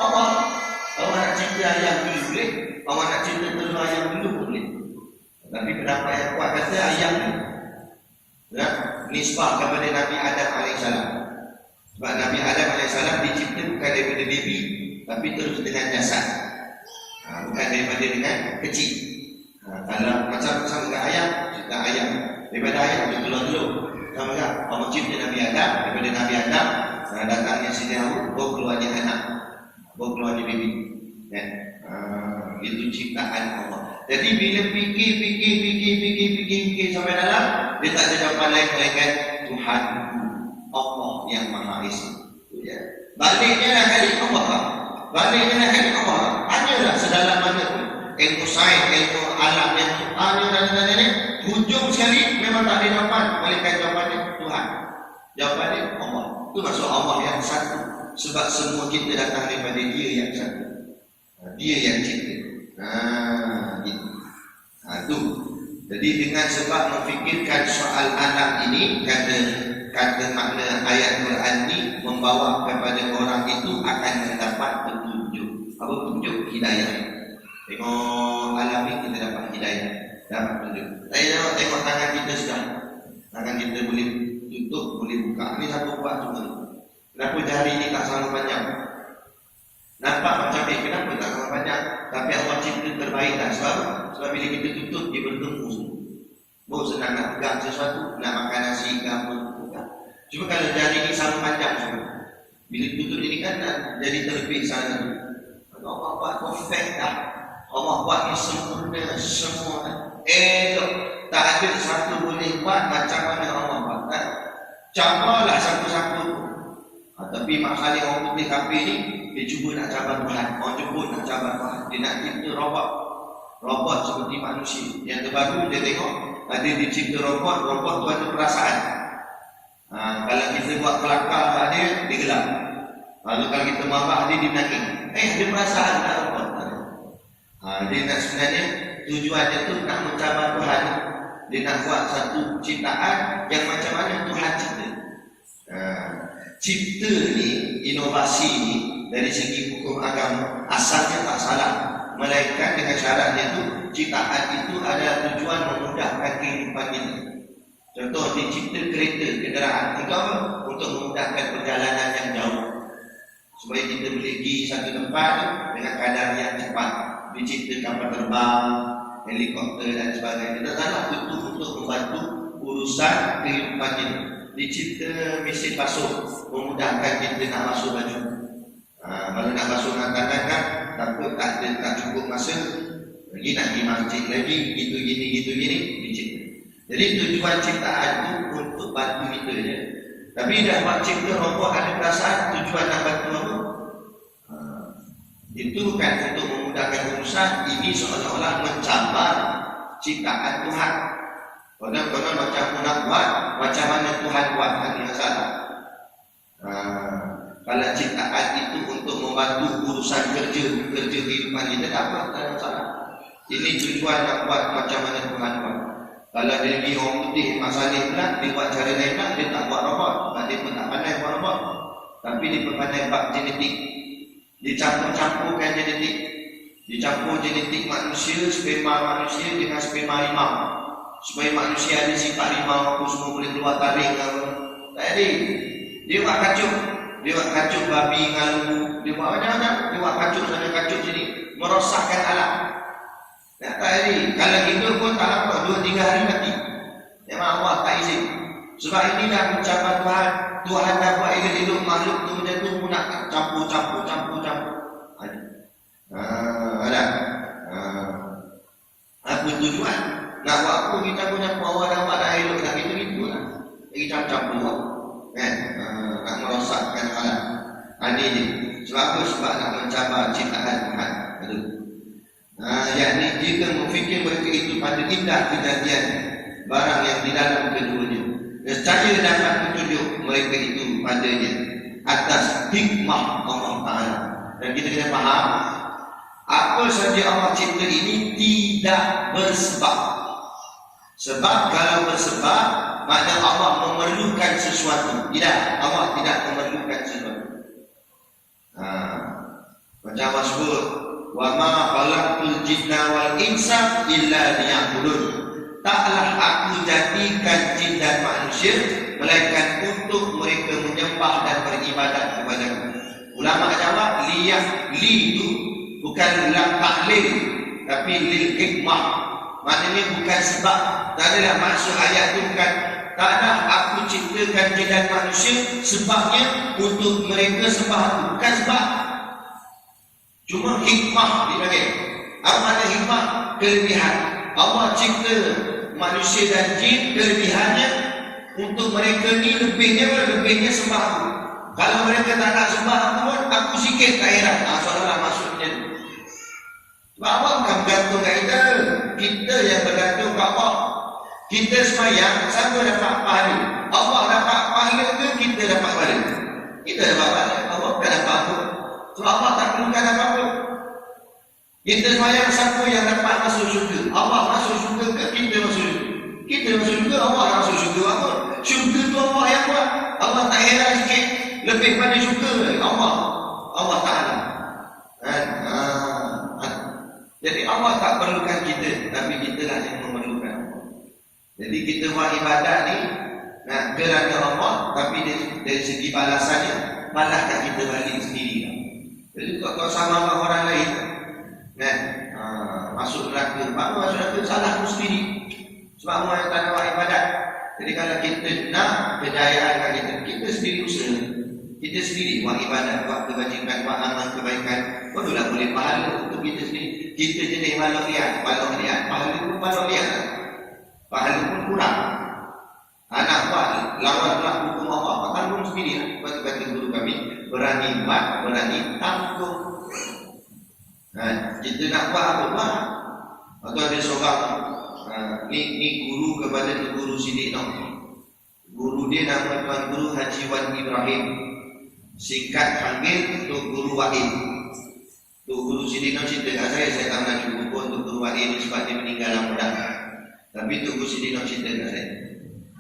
Allah nak cipta ayam dulu boleh, Allah nak cipta telur ayam dulu boleh. Tapi pendapat yang kuat kata ayam dulu. Ya, nisbah kepada Nabi Adam AS. Sebab Nabi Adam AS dicipta bukan daripada baby, tapi terus dengan jasad. Bukan daripada dengan kecil. Kalau macam sama dengan ayam, cipta ayam. Daripada ayam itu telur-telur. Sama tak? Allah cipta Nabi Adam, daripada Nabi Adam datangnya Siti Hawa, baru keluarnya anak, baru keluarnya baby. Ya. Itu ciptaan Allah. Jadi bila fikir sampai dalam, dia tak ada jawapan lain melainkan Tuhan Allah yang Maha Esa. Ya. Baliknya lah kali Allah. Baliknya lah kali Allah. Hanyalah sedalam mana pun ilmu sains, ilmu alam, ilmu dan hujung sekali memang tak ada jawapan melainkan jawapannya Tuhan. Jawapannya Allah. Itu maksud Allah yang satu. Sebab semua kita datang daripada Dia yang satu. Dia yang cipta. Gitu. Itu. Jadi dengan sebab memfikirkan soal anak ini, kata makna ayat Quran ini membawa kepada orang itu akan mendapat petunjuk. Apa petunjuk? Hidayah. Tengok alam ini kita dapat hidayah, dapat petunjuk. Saya tengok tangan kita sekarang. Tangan kita boleh tutup, boleh buka. Ini satu buat semua. Kenapa jari ini tak sama panjang? Nampak macam kenapa tak sama panjang? Tapi Allah cipta terbaik dah. Sebab bila kita tutup, dia bertemu semua. Baru senang nak pegang sesuatu, nak makan nasi ke apa. Cuma kalau jari ini sama panjang semua, bila tutup ini kan jadi terlebih sana. Allah buat perfect dah. Allah buat ini sempurna semua. Tak ada satu boleh buat macam mana Allah buat. Cabarlah satu-satu. Tapi masalah orang putih kafir ni, dia cuba nak cabar Tuhan. Orang jemput nak cabar Tuhan. Dia nak cipta robot seperti manusia. Yang terbaru dia tengok, ada dia cipta robot tu ada perasaan. Kalau kita buat kelakar dia gelap. Lalu kalau kita marah dia menangis. Dia perasaan tak apa. Dia nak sebenarnya tujuan dia tu nak mencabar Tuhan. Dia nak buat satu ciptaan yang macam mana Tuhan cipta. Cipta ni, inovasi ni dari segi hukum agama asalnya tak salah. Melainkan dengan syaratnya tu ciptaan itu ada tujuan memudahkan kehidupan kita. Contoh dicipta kereta, kenderaan itu apa? Untuk memudahkan perjalanan yang jauh. Supaya kita boleh pergi satu tempat dengan kadar yang cepat. Dicipta kapal terbang, helikopter dan sebagainya. Kita salah itu untuk membantu urusan kehidupan kita. Dicipta mesin basuh, memudahkan kita nak basuh baju. Kalau nak basuh dengan tangan kan, takut tak cukup masa, lagi nak pergi masjid lagi, gitu gini, dicipta. Jadi tujuan ciptaan itu untuk bantu kita je. Tapi dah buat cipta robot ada perasaan tujuan nak bantu apa? Itu kan untuk memudahkan urusan. Ini seolah-olah mencabar ciptaan Tuhan. Konon macam nak buat, macam mana Tuhan buat, ini yang salah. Kalau ciptaan itu untuk membantu urusan kerja kehidupan kita, tak apa, tak ada salah. Ini tujuan nak buat macam mana Tuhan buat. Kalau dia pergi orang putih, masalah pula, dia buat cara lain pula, dia tak buat robot. Dia pun tak pandai buat robot. Tapi dia pandai buat genetik. Dia campur-campurkan genetik. Dia campur genetik manusia, sperma manusia dengan sperma rimau. Supaya manusia ada sifat rimau, aku semua boleh keluar taring. Tak ada. Dia buat kacuk. Dia buat kacuk babi dengan lembu. Dia buat macam-macam. Dia buat kacuk sana, kacuk sini. Merosakkan alam. Tak ada. Kalau kita pun tak nampak 2-3 hari mati. Memang Allah tak izin. Sebab inilah ucapan Tuhan. Tuhan dah buat elok-elok makhluk tu macam tu pun nak campur. Ada. Apa tujuan? Nak buat apa kita punya Allah dah buat dah elok dah gitu lah. Lagi campur. Kan? Nak merosakkan alam. Ini je. Sebab apa? Sebab nak mencabar ciptaan Tuhan. Yakni jika memfikir mereka itu pada indah kejadian barang yang di dalam keduanya, nescaya dapat petunjuk mereka itu padanya atas hikmah Allah Ta'ala. Dan kita kena faham, apa saja Allah cipta ini tidak bersebab. Sebab kalau bersebab, maknanya Allah memerlukan sesuatu. Tidak, Allah tidak memerlukan sesuatu. Macam Allah sebut, wa ma khalaqtul jinna wal insa illa liya'budun. Taklah aku jadikan jin dan manusia melainkan untuk mereka menyembah dan beribadat kepadaku. Ulama jawab li itu bukan lam tahlil tapi lil hikmah. Maknanya bukan sebab. Tak adalah maksud ayat itu bukan taklah aku ciptakan jin dan manusia sebabnya untuk mereka sembah aku. Bukan sebab. Cuma hikmah dipanggil. Apa makna hikmah? Kelebihan. Allah cipta manusia dan jin, kelebihannya untuk mereka ni lebihnya sembah aku. Kalau mereka tak nak sembah aku pun, aku sikit tak heran. Soalan maksudnya. Sebab Allah bukan bergantung kat kita. Kita yang bergantung kat Allah. Kita semayang, siapa dapat pahala? Allah dapat pahala ke kita dapat pahala? Kita dapat pahala. Allah bukan dapat apa. So Allah tak perlukan apa-apa. Kita semayang, siapa yang dapat masuk syurga? Allah masuk syurga ke kita masuk syurga? Kita masuk syurga, Allah masuk syurga. Apa? Syurga tu Allah yang buat. Allah tak heran sikit lebih pada syurga Allah Ta'ala. Jadi Allah tak perlukan kita, tapi kita lah yang memerlukan Allah. Jadi kita buat ibadat ni kerana Allah, tapi dari segi balasannya balaskan kita balik sendiri. Jadi kalau sama dengan orang lain masuk neraka, masuk neraka salah tu sendiri. Sebab Allah yang tak nak buat ibadat. Jadi kalau kita nak kejayaan kat kita sendiri usaha. Kita sendiri buat ibadat, buat kebajikan, buat amal kebaikan, barulah boleh pahala untuk kita sendiri. Kita jenis balok liat, pahala pun balok liat, pahala pun kurang. Anak buat lawan pula hukum Allah, tanggung sendiri. Kata guru kami, berani buat, berani tanggung. Kita nak buat apa buat. Atau ada seorang ni guru kepada guru sidik tau. Guru dia nama Tuan Guru Haji Wan Ibrahim, singkat panggil Tok Guru Wahid. Tok Guru Sidino cerita kat saya tak pernah jumpa pun Tok Guru Wahid sebab dia meninggal lama dah. Tapi Tok Guru Sidino cerita kat saya,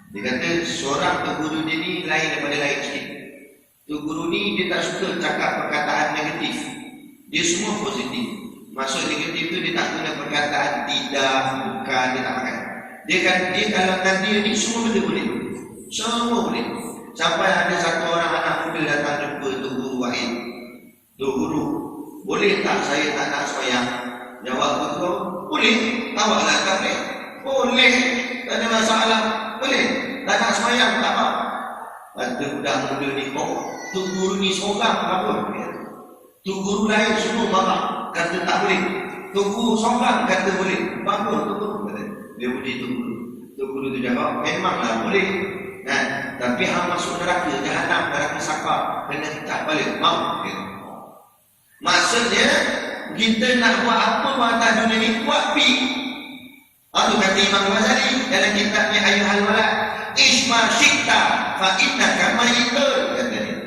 dia kata seorang Tok Guru dia ni lain daripada lain sikit. Tok Guru ni dia tak suka cakap perkataan negatif, dia semua positif. Maksud negatif tu dia tak guna perkataan tidak, bukan, dia tak pakai. Dia kalau dia ni semua benda boleh. Semua boleh. Sampai ada satu orang anak muda datang jumpa Tok Guru Wahid. Tok Guru, boleh tak saya tak nak sembahyang? Jawab Tok Guru, boleh. Awaklah tak boleh. Boleh. Tak ada masalah. Boleh. Tak nak sembahyang tak apa. Kata budak muda ni, oh, Tok Guru ni seorang apa? Tok Guru lain semua marah, kata tak boleh. Tok Guru seorang kata boleh. Bangun Tok Guru kata. Dia puji Tok Guru. Tok Guru tu jawab, memanglah boleh. Tapi hang masuk neraka jahanam, neraka sakar, kena tak balik. Mau? Maksudnya kita nak buat apa atas dunia ni, buat pi. Itu kata Imam Ghazali dalam kitabnya Ayyuhal Walad, Isma Syikta fa innaka mayyitun, kata dia.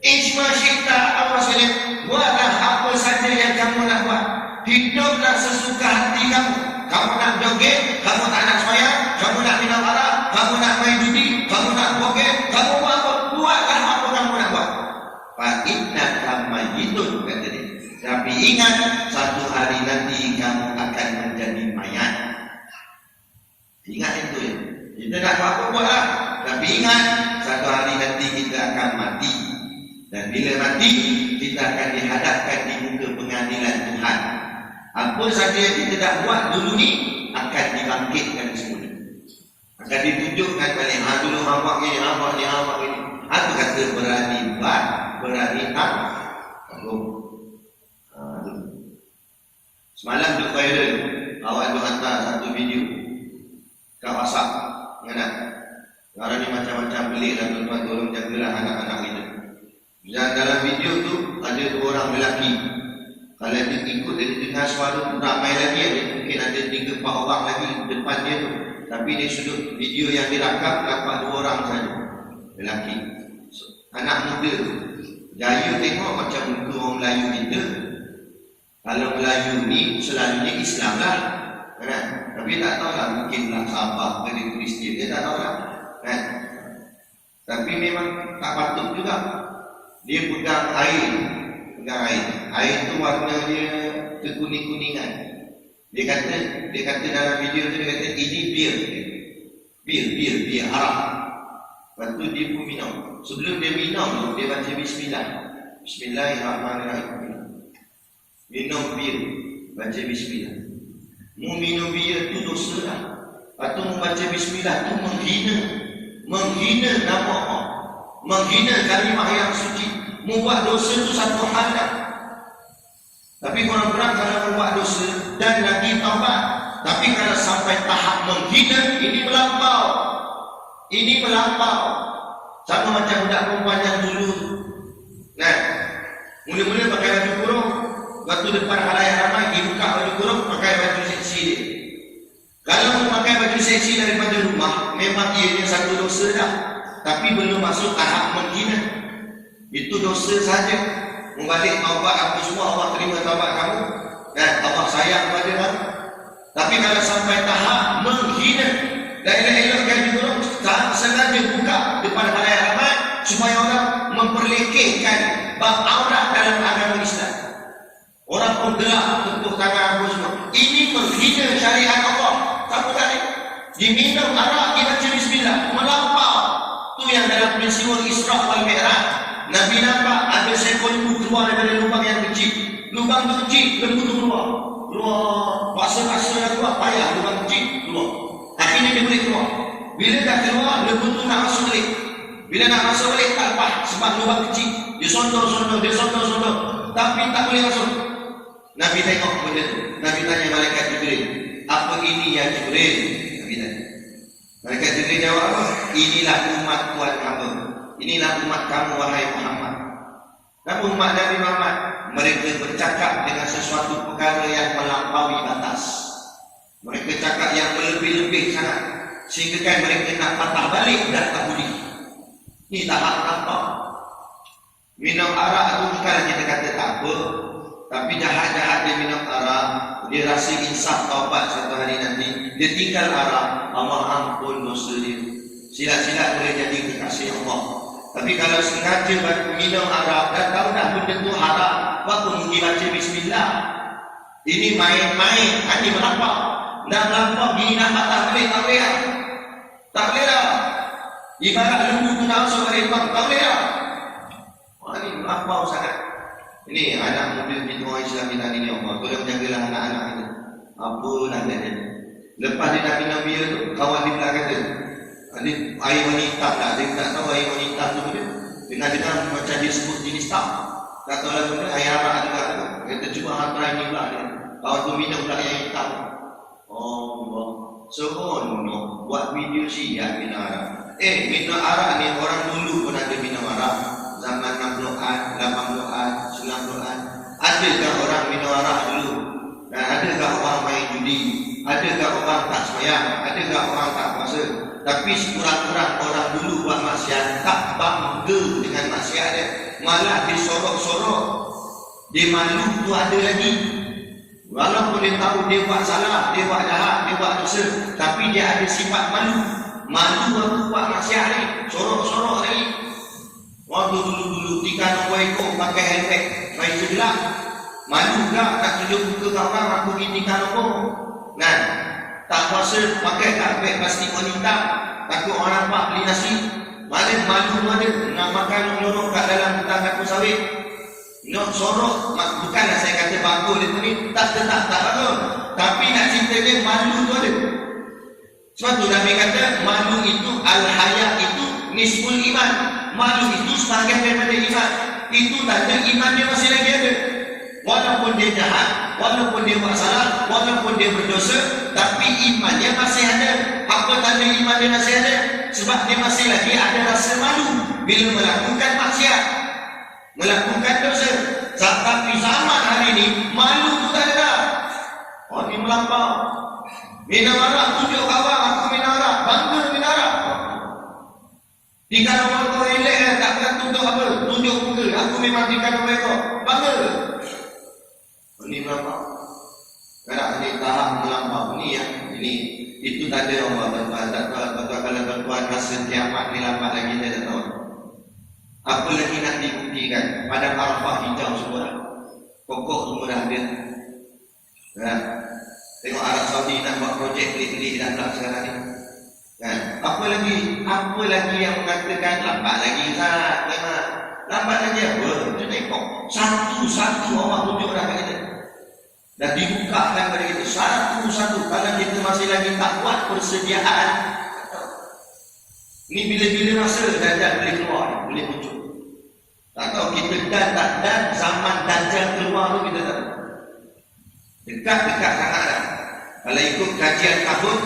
Isma Syikta apa maksudnya? Buatlah apa saja yang kamu nak buat. Hiduplah sesuka hati kamu. Kamu nak joget, kamu tak nak sembahyang, kamu nak minum arak, kamu nak main judi, kamu nak boget, kamu buat apa? Buatlah apa kamu nak buat. Fa innaka mayyitun, kata dia. Tapi ingat, satu hari nanti kamu akan menjadi mayat. Ingat itu ya. Kita nak buat apa buatlah. Tapi ingat, satu hari nanti kita akan mati. Dan bila mati, kita akan dihadapkan di muka pengadilan Tuhan. Apa saja yang kita dah buat dulu ni akan dibangkitkan semula. Akan ditunjukkan balik. Dulu hamba ni, hamba ni, hamba ni. Itu kata berani buat, berani tak. Semalam tu viral, awak tu hantar satu video kat WhatsApp, kan? Sekarang ni macam-macam pelik lah tuan-tuan, tolong jagalah anak-anak kita. Dan dalam video tu ada dua orang lelaki. Kalau dia ikut dia dengar suara tu ramai lagi, mungkin ada 3-4 orang lagi depan dia tu. Tapi dia sudut video yang dirakam dapat 2 orang saja lelaki. Anak muda tu gaya tengok macam muka orang Melayu kita. Kalau Melayu ni selalunya Islam lah, kan? Tapi tak tahu lah, mungkinlah Sabah ke dia Kristian, dia tak tahu lah, kan? Tapi memang tak patut juga. Dia pegang air. Air tu warna dia kekuning-kuningan. Dia kata dalam video tu, dia kata ini bir haram. Lepas tu dia pun minum. Sebelum dia minum tu, dia baca bismillah. Bismillahirrahmanirrahim. Minum bir, baca bismillah. Mu minum bir tu dosa lah. Lepas tu mu baca bismillah tu menghina nama Allah, menghina kalimah yang suci. Membuat dosa itu satu hal dah. Tapi korang-korang kalau membuat dosa dan lagi taubat, tapi kalau sampai tahap menghina, ini melampau. Ini melampau. Sama macam budak perempuan yang dulu. Nah, mula-mula pakai baju kurung, waktu depan halayak ramai dibuka baju kurung, pakai baju seksi dia. Kalau memakai baju seksi daripada rumah, memang ianya satu dosa dah. Tapi belum masuk tahap menghina. Itu dosa saja. Membalik taubat apa semua, Allah terima taubat kamu dan Allah sayang kepada kamu. Tapi kalau sampai tahap menghina dan elok-elokkan juga, tak sengaja buka depan halayak ramai supaya orang memperlekehkan bab aurat dalam agama Islam. Orang pun gelap tepuk tangan apa semua. Ini menghina syariat Allah. Kamu tak ni? Diminum arak, dibaca bismillah, melampau. Tu yang dalam peristiwa Isra wal Mi'raj. Nabi nampak ada seekor lembu keluar daripada lubang yang kecil. Lubang tu kecil, lembu tu keluar. Paksa-paksa yang keluar, payah lubang kecil keluar. Akhirnya dia boleh keluar. Bila dah keluar, lembu tu nak masuk balik. Bila nak masuk balik, tak lepas sebab lubang kecil. Dia sondor. Tapi tak boleh masuk. Nabi tengok benda tu. Nabi tanya malaikat Jibril, apa ini ya Jibril? Nabi tanya. Malaikat Jibril jawab apa? Inilah umat Tuhan kamu. Inilah umat kamu wahai Muhammad. Dan umat Nabi Muhammad, mereka bercakap dengan sesuatu perkara yang melampaui batas. Mereka cakap yang berlebih-lebih sangat, sehingga kan mereka nak patah balik dan tak budi. Ini tahap nampak. Minum arak itu bukan kita kata tak apa, tapi jahat-jahat dia minum arak, dia rasa insaf taubat satu hari nanti, dia tinggal arak, Allah ampun dosa dia. Silat-silat boleh jadi kekasih Allah. Tapi kalau sengaja minum arak dan tahu dah benda tu haram, apa mungkin baca bismillah. Ini main-main, ini melampau. Nak melampau gini nak patah balik, tak boleh lah. Tak boleh lah. Ibarat lembu tu nak masuk balik, tak boleh lah. Wah, ini melampau sangat. Ini anak muda kita orang Islam kita ni Allah. Tolong jagalah anak-anak kita. Apa nak dia? Lepas dia nak minum bir tu, kawan dia pula kata, ini air warna hitam tak? Dia tak tahu air warna hitam tu benda. Dengar-dengar macam dia sebut jenis tak. Tak tahu lah benda, air arak juga tu. Kita cuba hantar ini pula dia. Kawan tu minum pula yang hitam. Oh Allah. Seronok buat video siap minum arak. Minum arak ni orang dulu pun ada minum arak. Zaman 60-an, 80-an, 90-an. Adakah orang minum arak dulu? Dan adakah orang main judi? Adakah orang tak sembahyang? Adakah orang tak puasa? Tapi sekurang-kurang orang dulu buat maksiat tak bangga dengan maksiat dia. Malah disorok-sorok. Dia malu tu ada lagi. Walaupun dia tahu dia buat salah, dia buat jahat, dia buat dosa, tapi dia ada sifat malu. Malu aku buat maksiat ni, sorok-sorok lagi. Waktu dulu-dulu 3 ekor pakai helmet, main segelap. Malu tak nak tunjuk muka kat orang, aku pergi 3 ekor. Kan? Tak puasa, pakai karpet plastik wanita, takut orang nampak beli nasi. Mana malu ada, nak makan nyorok kat dalam hutang kampung sawit. Nak sorok, bukanlah saya kata bagus dia tu ni, tak bagus. Tapi nak cerita dia, malu tu ada. Sebab tu Nabi kata, malu itu, al-haya itu nisful iman. Malu itu sebahagian daripada iman. Itu tanda iman dia masih lagi ada. Walaupun dia jahat, walaupun dia buat salah, walaupun dia berdosa, tapi imannya masih ada. Apa tanda iman dia masih ada? Sebab dia masih lagi ada rasa malu bila melakukan maksiat, melakukan dosa. Tapi zaman hari ini malu tu tak ada. Oh, ni melampau. Minum arak, tunjuk kawan aku minum arak, bangga minum arak. Tiga orang kau elek kan, tak pernah tunjuk apa, tunjuk muka. Aku memang 3 orang kau, bangga. Ini melampau. Kadang ni tahap melampau ni ya. Ini itu tanda Allah tuan-tuan. Tak tahu kalau tuan-tuan rasa kiamat ni lambat lagi, saya tak tahu. Apa lagi nak dibuktikan? Padang Arafah hijau semua. Pokok semua dah ada. Kan? Tengok Arab Saudi nak buat projek pelik-pelik dah pula sekarang ni. Kan? Apa lagi yang mengatakan lambat lagi Ustaz? Memang lambat lagi apa? Kita tengok satu-satu Allah tunjuk dah kat kita. Dan dibukakan kepada kita satu-satu. Kalau kita masih lagi tak buat persediaan, ni bila-bila masa Dajjal boleh keluar, boleh muncul. Tak tahu kita dan zaman Dajjal keluar tu kita tak tahu. Dekat-dekat sangat dah. Kalau ikut kajian tahun,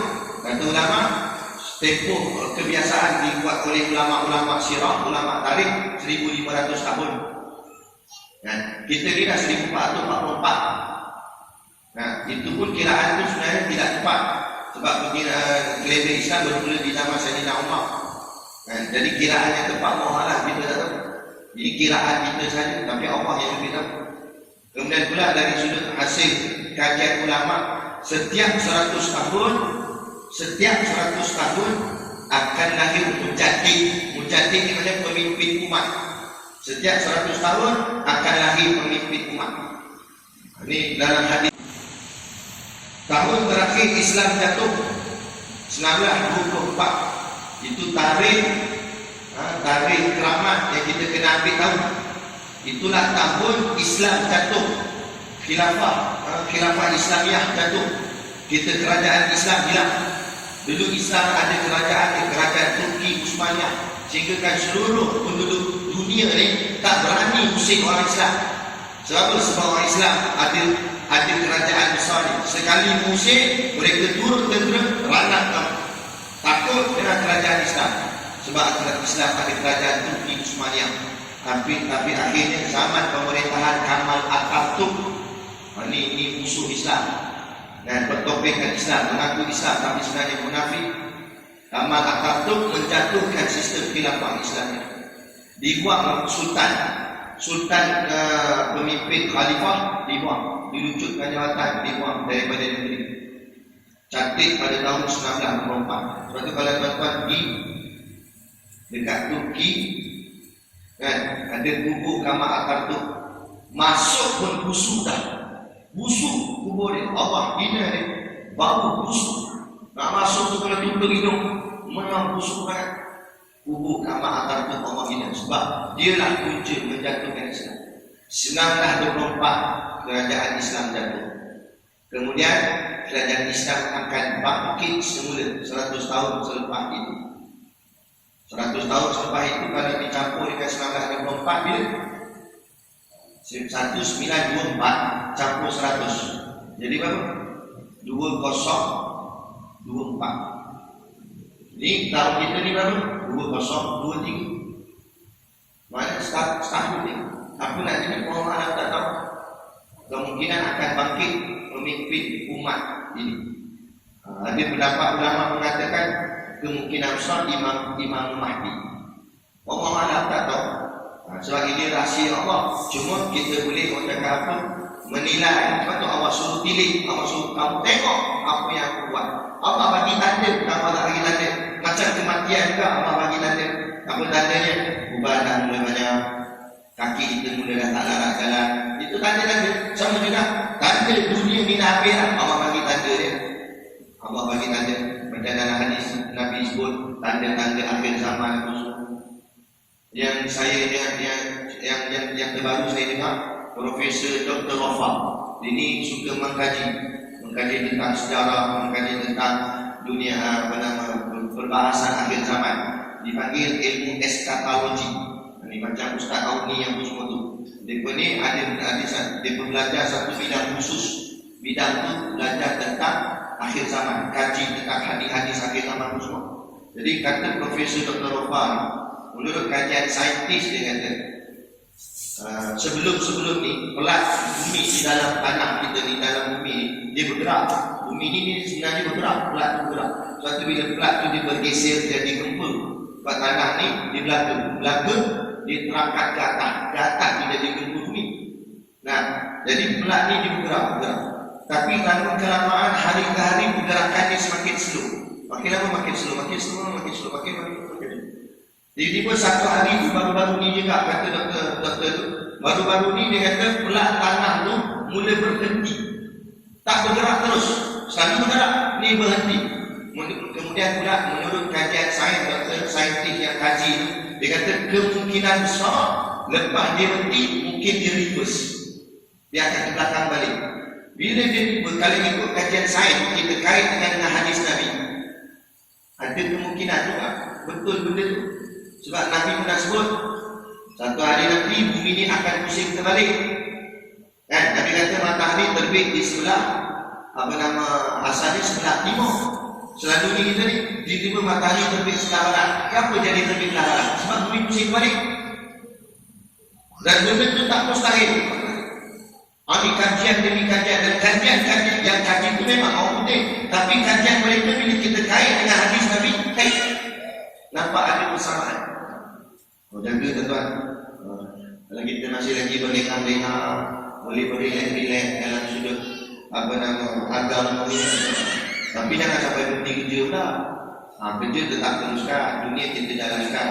kata ulama, tempoh kebiasaan dibuat oleh ulama-ulama sirah, ulama tarikh 1500 tahun. Kan? Kita ni dah 1444. Nah, itu pun kiraan itu sebenarnya tidak tepat. Sebab kelebih Islam bermula di zaman Sayyidina Umar. Kan? Jadi kiraan yang tepat muhalah kita tak tahu. Jadi kiraan kita saja, tapi Allah yang lebih tahu. Kemudian pula dari sudut hasil kajian ulama, setiap 100 tahun akan lahir mujadid. Mujadid ni macam pemimpin umat. Setiap 100 tahun akan lahir pemimpin umat. Ini dalam hadis. Tahun terakhir Islam jatuh 1924. Itu tarikh keramat yang kita kena ambil tahu. Itulah tahun Islam jatuh. Khilafah Islamiah jatuh. Kita kerajaan Islam hilang. Dulu Islam ada kerajaan Turki Utsmaniyah, sehingga kan seluruh penduduk dunia ni tak berani usik orang Islam. Sebab orang Islam ada kerajaan besar ni. Sekali musik, mereka turun tentera, ranah kamu. Takut dengan kerajaan Islam. Sebab Islam ada kerajaan Turki Utsmaniyah. Tapi akhirnya zaman pemerintahan Kamal Atatürk, ini musuh Islam dan bertopengkan Islam, mengaku Islam tapi sebenarnya munafik. Gamal Atatürk menjatuhkan sistem khilafah Islam. Dibuang Sultan pemimpin khalifah, dibuang, dilucutkan jawatan, dibuang daripada negeri. Cantik pada tahun 1924. Sebab tu kalau tuan-tuan pergi dekat Turki kan, ada kubur Gamal Atatürk, masuk pun busuk dah. Busuk kubur dia, Allah hina dia, bau busuk. Nak masuk tu kalau tutup hidung, memang busuk sangat. Kubur Gamal Atatürk Allah hina, sebab dialah punca menjatuhkan Islam. 1924 kerajaan Islam jatuh. Kemudian kerajaan Islam akan bangkit semula 100 tahun selepas itu. 100 tahun selepas itu kalau dicampur dengan 1924 bila? 1924 campur 100. Jadi berapa? 2024. Jadi tahun kita ni berapa? 2023. Mana setahun ni? Apa nak jadi orang tak tahu. Kemungkinan akan bangkit pemimpin umat ini. Ada pendapat ulama mengatakan kemungkinan besar Imam Mahdi. Allah tak tahu. Sebab ini rahsia Allah. Cuma kita boleh orang cakap apa? Menilai. Sebab tu Allah suruh pilih, Allah suruh kamu tengok apa yang aku buat. Allah bagi tanda, Allah tak bagi tanda. Macam kematian juga Allah bagi tanda. Apa tandanya? Ubat dah mula banyak, kaki kita mula dah tak larat jalan. Itu tanda-tanda. Sama juga tanda dunia ni akhirat, Allah bagi tanda dia. Allah bagi tanda. Macam dalam hadis Nabi sebut tanda-tanda akhir zaman itu. Yang saya yang terbaru saya dengar, Profesor Dr. Wafa ini suka mengkaji tentang sejarah, mengkaji tentang dunia perbahasan akhir zaman. Dipanggil ilmu eskatologi. Ini macam Ustaz Auni yang semua tu. Dia ni dia belajar satu bidang khusus. Bidang tu belajar tentang akhir zaman, kaji tentang hadis-hadis akhir zaman tu semua. Jadi kata Profesor Dr. Wafa, menurut kajian saintis dia kata sebelum ni pelat bumi di dalam tanah kita ni, dalam bumi ni dia bergerak. Bumi ni sebenarnya bergerak, pelat tu bergerak. Suatu bila pelat tu dia bergeser jadi gempa, sebab tanah ni di belaka dia terangkat ke atas dia jadi gempa bumi. Nah, jadi pelat ni dia bergerak. Tapi lama-kelamaan hari ke hari pergerakannya semakin slow. Makin lama makin slow. Tiba-tiba satu hari tu baru-baru ni juga kata doktor tu, baru-baru ni dia kata pelat tanah tu mula berhenti, tak bergerak terus, selalu bergerak, ni berhenti. Kemudian pula menurut kajian saintis yang kaji tu, dia kata kemungkinan besar lepas dia berhenti mungkin dia reverse, dia akan ke belakang balik. Bila dia kalau ikut kajian sains kita kait dengan hadis Nabi, ada kemungkinan juga betul benda tu. Sebab Nabi pernah sebut satu hari nanti bumi ini akan pusing terbalik. Kan? Nabi kata matahari terbit di sebelah asalnya sebelah timur. Selalu ni kita ni tiba-tiba matahari terbit sebelah barat. Kenapa jadi terbit sebelah barat? Sebab bumi pusing terbalik. Dan benda itu tak mustahil. Ini kajian demi kajian, dan kajian yang kaji itu memang orang putih. Tapi kajian mereka bila kita kait dengan hadis Nabi, nampak ada persamaan. Jaga tuan-tuan. Kalau kita masih lagi berlengah-lengah, boleh berilek-ilek dalam sudut agama ni. Tapi jangan sampai berhenti kerja pula. Kerja tetap teruskan, dunia kita jalankan.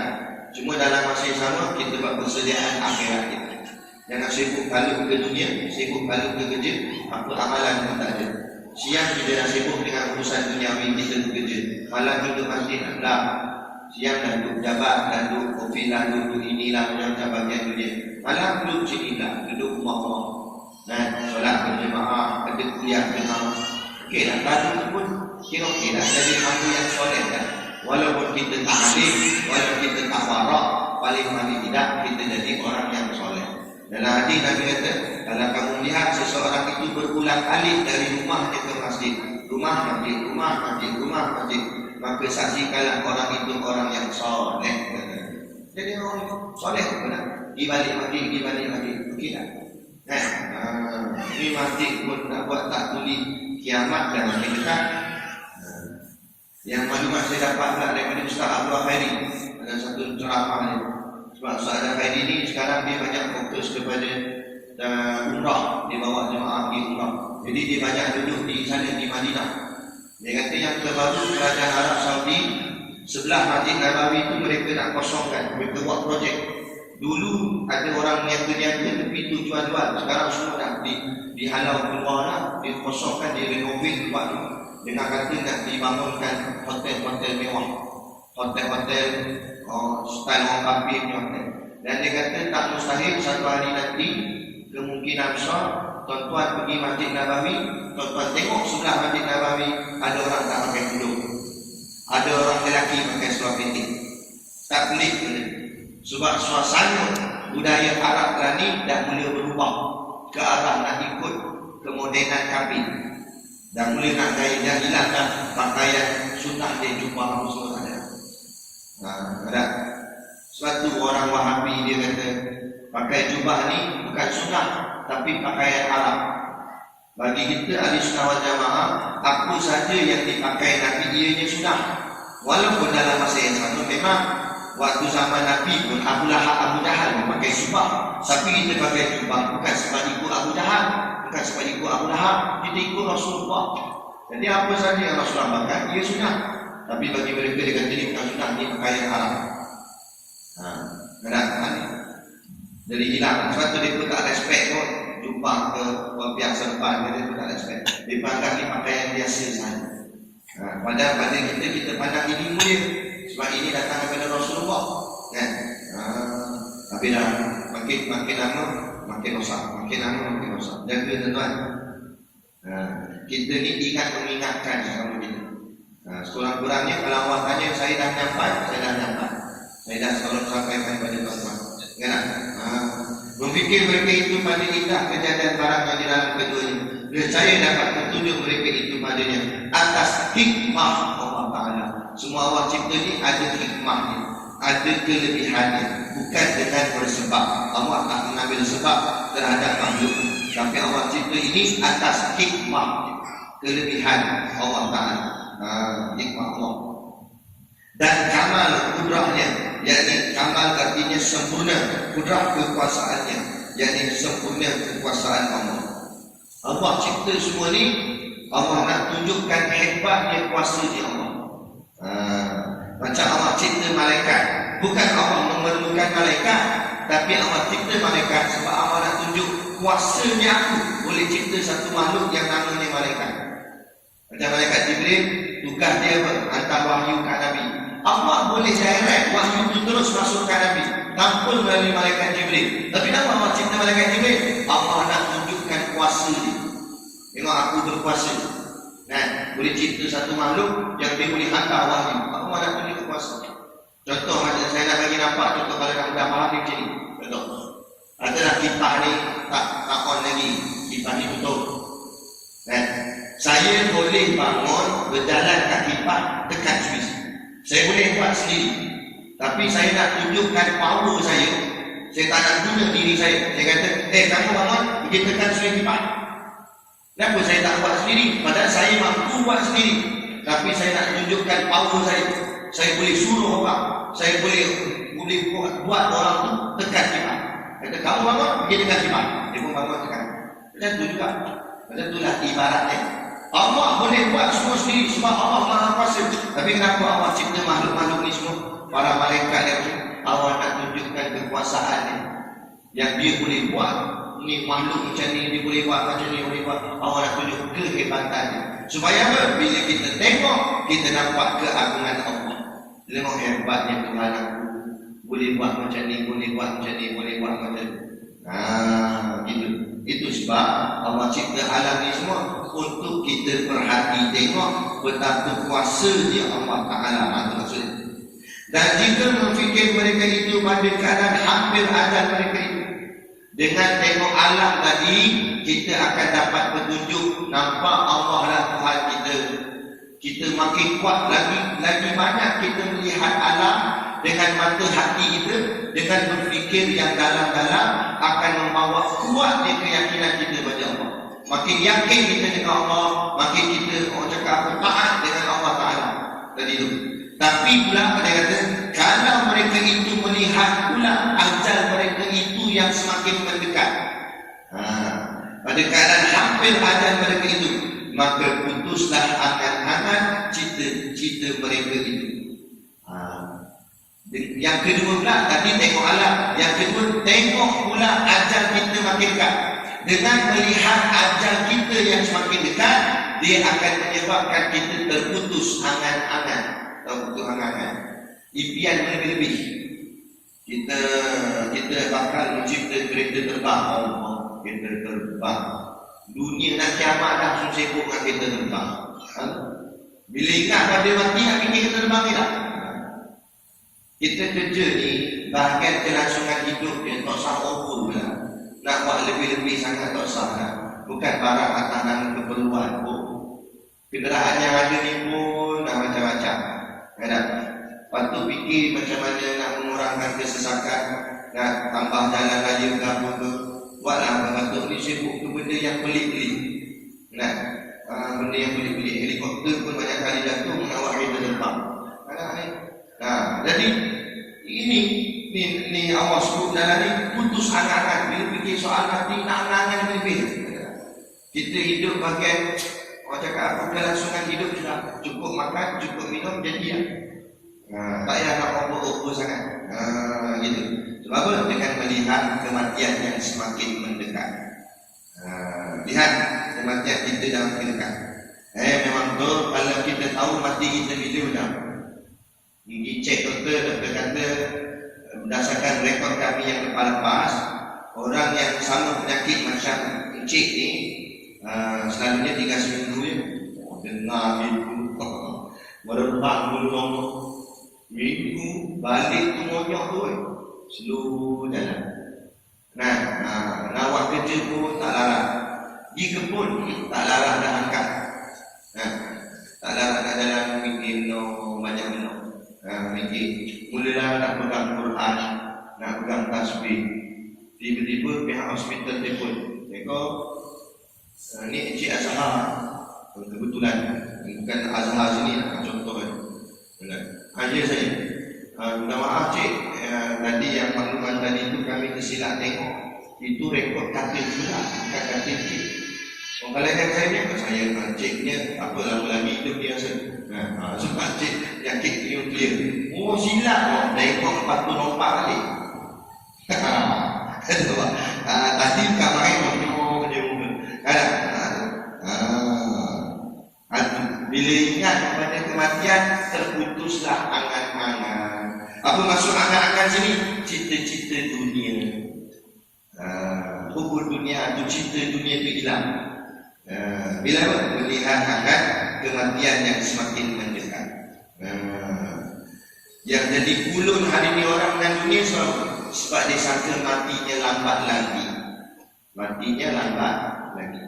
Cuma dalam masa yang sama kita buat persediaan akhirat kita. Jangan sibuk balik ke dunia, sibuk balik ke kerja, apa amalan pun tak ada. Siang kita dah sibuk dengan urusan duniawi kita bekerja. Malam duduk masjid dah. Siang dah duduk jabat, dah duduk kopi lah, duduk inilah macam bagian dunia. Malam duduk sini lah, duduk rumah-rumah. Solat berjemaah, ada kuliah jemaah. Okey lah, tadi pun kira okey lah. Jadi hamba yang soleh kan. Walaupun kita tak alim, walaupun kita tak warak, paling tidak kita jadi orang yang soleh. Dalam hadis Nabi kata, kalau kamu lihat seseorang itu berulang kali dari rumahnya ke masjid, rumah masjid, maka saksikanlah orang itu orang yang soleh. Jadi orang itu soleh benar. Di balik masjid, okey tak? Ini masjid pun nak buat tak tuli kiamat dan hari dekat. Yang maklumat saya dapat pula daripada Ustaz Abdul Khairi ada satu ceramah ni. Sebab Ustaz Abdul Khairi ni sekarang dia banyak fokus kepada umrah, dia bawa jemaah pergi umrah. Jadi dia banyak duduk di sana di Madinah. Dia kata yang terbaru kerajaan Arab Saudi sebelah Masjid Nabawi itu mereka nak kosongkan, mereka buat projek. Dulu ada orang niaga-niaga tepi tu jual-jual, sekarang semua dah dihalau keluar lah, dikosongkan, direnovate tempat tu. Dengan kata nak dibangunkan hotel-hotel mewah, hotel-hotel style orang kafir ni hotel. Dan dia kata tak mustahil satu hari nanti kemungkinan besar tuan-tuan pergi Masjid Nabawi, tuan-tuan tengok sebelah Masjid Nabawi ada orang tak pakai tudung, ada orang lelaki pakai seluar pendek. Tak pelik benda. Sebab suasana budaya Arab ni dah mula berubah ke arah nak ikut kemodenan kafir. Dan boleh nak gaya hilangkan pakaian sunnah dia jubah apa semua ada. Ada suatu orang Wahabi dia kata pakai jubah ni bukan sunnah tapi pakaian Arab. Bagi kita ahli sunnah wal jamaah, apa saja yang dipakai Nabi ianya sunnah. Walaupun dalam masa yang sama memang waktu zaman Nabi pun Abu Lahab, Abu Jahal memakai jubah. Tapi kita pakai jubah bukan sebab ikut Abu Jahal, bukan sebab ikut Abu Lahab, kita ikut Rasulullah. Jadi apa saja yang Rasulullah pakai, ia sunnah. Tapi bagi mereka dia kata ini bukan sunnah, ini pakaian haram. Kenapa? Jadi hilang. Sebab tu dia pun tak respect pun. Jumpa ke pihak serban, dia pun tak respect. Dia pandang ini pakaian biasa sahaja. Padahal pada kita pandang ini mulia. Sebab ini datang daripada Rasulullah. Kan? Tapi dah makin lama makin rosak, makin lama makin rosak. Jaga tuan-tuan. Kita ni mengingatkan sama kita. Sekurang-kurangnya kalau awak tanya saya dah nyampai, saya dah nyampai. Saya dah selalu sampaikan kepada tuan-tuan. Kan? Memfikir mereka itu pada indah kejadian barang yang di dalam keduanya. Dan saya dapat petunjuk mereka itu padanya atas hikmah Allah Ta'ala. Semua Allah cipta ni ada hikmahnya, ada kelebihannya. Bukan dengan bersebab. Allah tak mengambil sebab terhadap makhluk. Tapi Allah cipta ini atas hikmah, kelebihan Allah Ta'ala. Hikmah Allah. Dan kamal kudrahnya, yakni kamal artinya sempurna, kudrah kekuasaannya, yakni sempurna kekuasaan Allah. Allah cipta semua ni, Allah nak tunjukkan hebatnya kuasa dia Allah. Macam Allah cipta malaikat, bukan Allah memerlukan malaikat, tapi Allah cipta malaikat sebab Allah nak tunjuk kuasanya aku boleh cipta satu makhluk yang namanya malaikat. Macam malaikat Jibril, tugas dia hantar wahyu ke Nabi. Allah boleh direct wahyu itu terus masuk ke Nabi tanpa melalui malaikat Jibril. Tapi kenapa Allah cipta malaikat Jibril? Allah nak tunjukkan kuasa dia. Tengok aku berkuasa. Boleh cipta satu makhluk yang dia boleh hantar wahyu. Allah nak tunjuk kuasa. Contoh macam saya nak bagi nampak contoh kalau nak mudah faham ni macam ni. Contoh. Adalah kipas ni tak on lagi. Kipas ni tutup. Saya boleh bangun berjalan kat kipas tekan switch. Saya boleh buat sendiri. Tapi saya nak tunjukkan power saya. Saya tak nak guna diri saya. Saya kata, kamu bangun, pergi tekan switch kipas. Kenapa saya tak buat sendiri? Padahal saya mampu buat sendiri. Tapi saya nak tunjukkan power saya. Saya boleh suruh orang. Saya boleh buat orang tu tekan kipas. Kata, kamu bangun, pergi tekan kipas. Dia pun bangun tekan. Macam tu juga. Macam itulah ibaratnya. Allah boleh buat semua sendiri sebab Allah Maha Kuasa. Tapi kenapa Allah cipta makhluk-makhluk ni semua? Para malaikat yang Allah nak tunjukkan kekuasaannya. Yang dia boleh buat. Ini makhluk macam ni, dia boleh buat macam ni, boleh buat. Allah nak tunjuk kehebatannya. Supaya apa? Bila kita tengok, kita nampak keagungan Allah. Tengok hebatnya Tuhan aku. Boleh buat macam ni, boleh buat macam ni, boleh buat macam ni. Gitu. Itu sebab Allah cipta alam ni semua untuk kita perhati tengok betapa kuasa dia Allah Ta'ala. Itu maksudnya. Dan jika memfikir mereka itu pada keadaan hampir azan mereka itu, dengan tengok alam tadi, kita akan dapat petunjuk nampak Allah lah Tuhan kita. Kita makin kuat lagi banyak kita melihat alam dengan mata hati kita, dengan berfikir yang dalam-dalam akan membawa kuatnya keyakinan kita pada Allah. Makin yakin kita dengan Allah, makin kita orang cakap taat dengan Allah Ta'ala. tadi itu. Tapi pula ada kata, kalau mereka itu melihat pula ajal mereka itu yang semakin mendekat, pada keadaan hampir ajal mereka itu, maka putuslah angan-angan cita-cita mereka itu. Yang kedua pula, tadi tengok alam. Yang kedua, tengok pula ajal kita makin dekat. Dengan melihat ajal kita yang semakin dekat, dia akan menyebabkan kita terputus angan-angan. Terputus angan-angan. Impian lebih-lebih. Kita bakal mencipta kereta terbang. Kereta terbang. Dunia nak kiamat dah langsung sibuk dengan kereta terbang. Bila ingat pada mati, nak fikir kereta terbang ni tak? Kita kerja ni, bahagian kelangsungan hidup dia tak sah over pula. Nak buat lebih-lebih sangat tak sah lah. Bukan barang atas nama keperluan pun. Kenderaan yang ada ni pun dah macam-macam. Lepas tu fikir macam mana nak mengurangkan kesesakan, nak tambah jalan raya ke apa ke. Buatlah pengatur ni sibuk ke benda yang pelik-pelik. Benda yang pelik-pelik. Helikopter pun banyak kali jatuh mengawal kereta terbang. Jadi ini awal sebut dalam ni putus angan-angan. Bila fikir soal mati, nak angan-angan lebih. Kita hidup bagian orang cakap kelangsungan hidup sudah cukup makan, cukup minum, jadi ya. Tak payah nak over-over sangat. Gitu. Sebab apa? Dengan melihat kematian yang semakin mendekat. Lihat kematian kita dah makin dekat. Memang betul kalau kita tahu mati kita bila sudah. Gigi cek doktor kata berdasarkan rekod kami yang lepas-lepas, orang yang sama penyakit macam encik ni selalunya 3 seminggu ya. Dengar minggu merebak dulu minggu balik tu monyok tu slow jalan. Nak kerja pun tak larang, pergi kebun tak larang dah angkat, tak larang nak jalan minum banyak minum. Mulalah nak pegang Quran, nak pegang tasbih. Tiba-tiba pihak hospital telefon, ni Encik Azhar. Kebetulan bukan Azhar sini, contoh kan. Ya saya, minta maaf cik, tadi yang makluman tadi itu kami tersilap tengok. Itu rekod katil juga, bukan katil cik. Kalau kan saya ciknya apa lama lagi hidup dia rasa. Sebab cik yakin nuklear. Silap kok, tengok lepas tu lompat balik. Tadi bukan main je muka. Bila ingat kepada kematian, terputuslah angan-angan. Apa maksud angan-angan sini? Cita-cita dunia. Hubur dunia tu, cita dunia tu hilang. Bila melihat akan kematian yang semakin mendekat. Yang jadi ulun hari ni orang dengan dunia sebab dia sangka matinya lambat lagi. Matinya lambat lagi.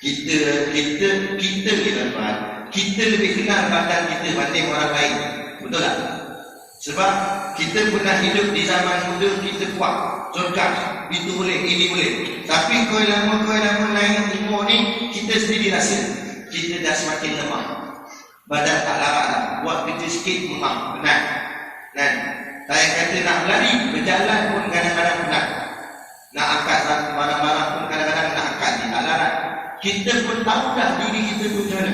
Kita ni lambat. Kita lebih kenal badan kita banding orang lain. Betul tak? Sebab kita pernah hidup di zaman muda, kita kuat, cergas, itu boleh, ini boleh. Tapi kau lama naik umur ni, kita sendiri rasa kita dah semakin lemah. Badan tak larat dah. Buat kerja sikit memang penat. Saya kata nak berlari, berjalan pun kadang-kadang penat. Nak angkat barang-barang pun kadang-kadang nak angkat ni tak larat. Kita pun tahu dah diri kita tu macam mana.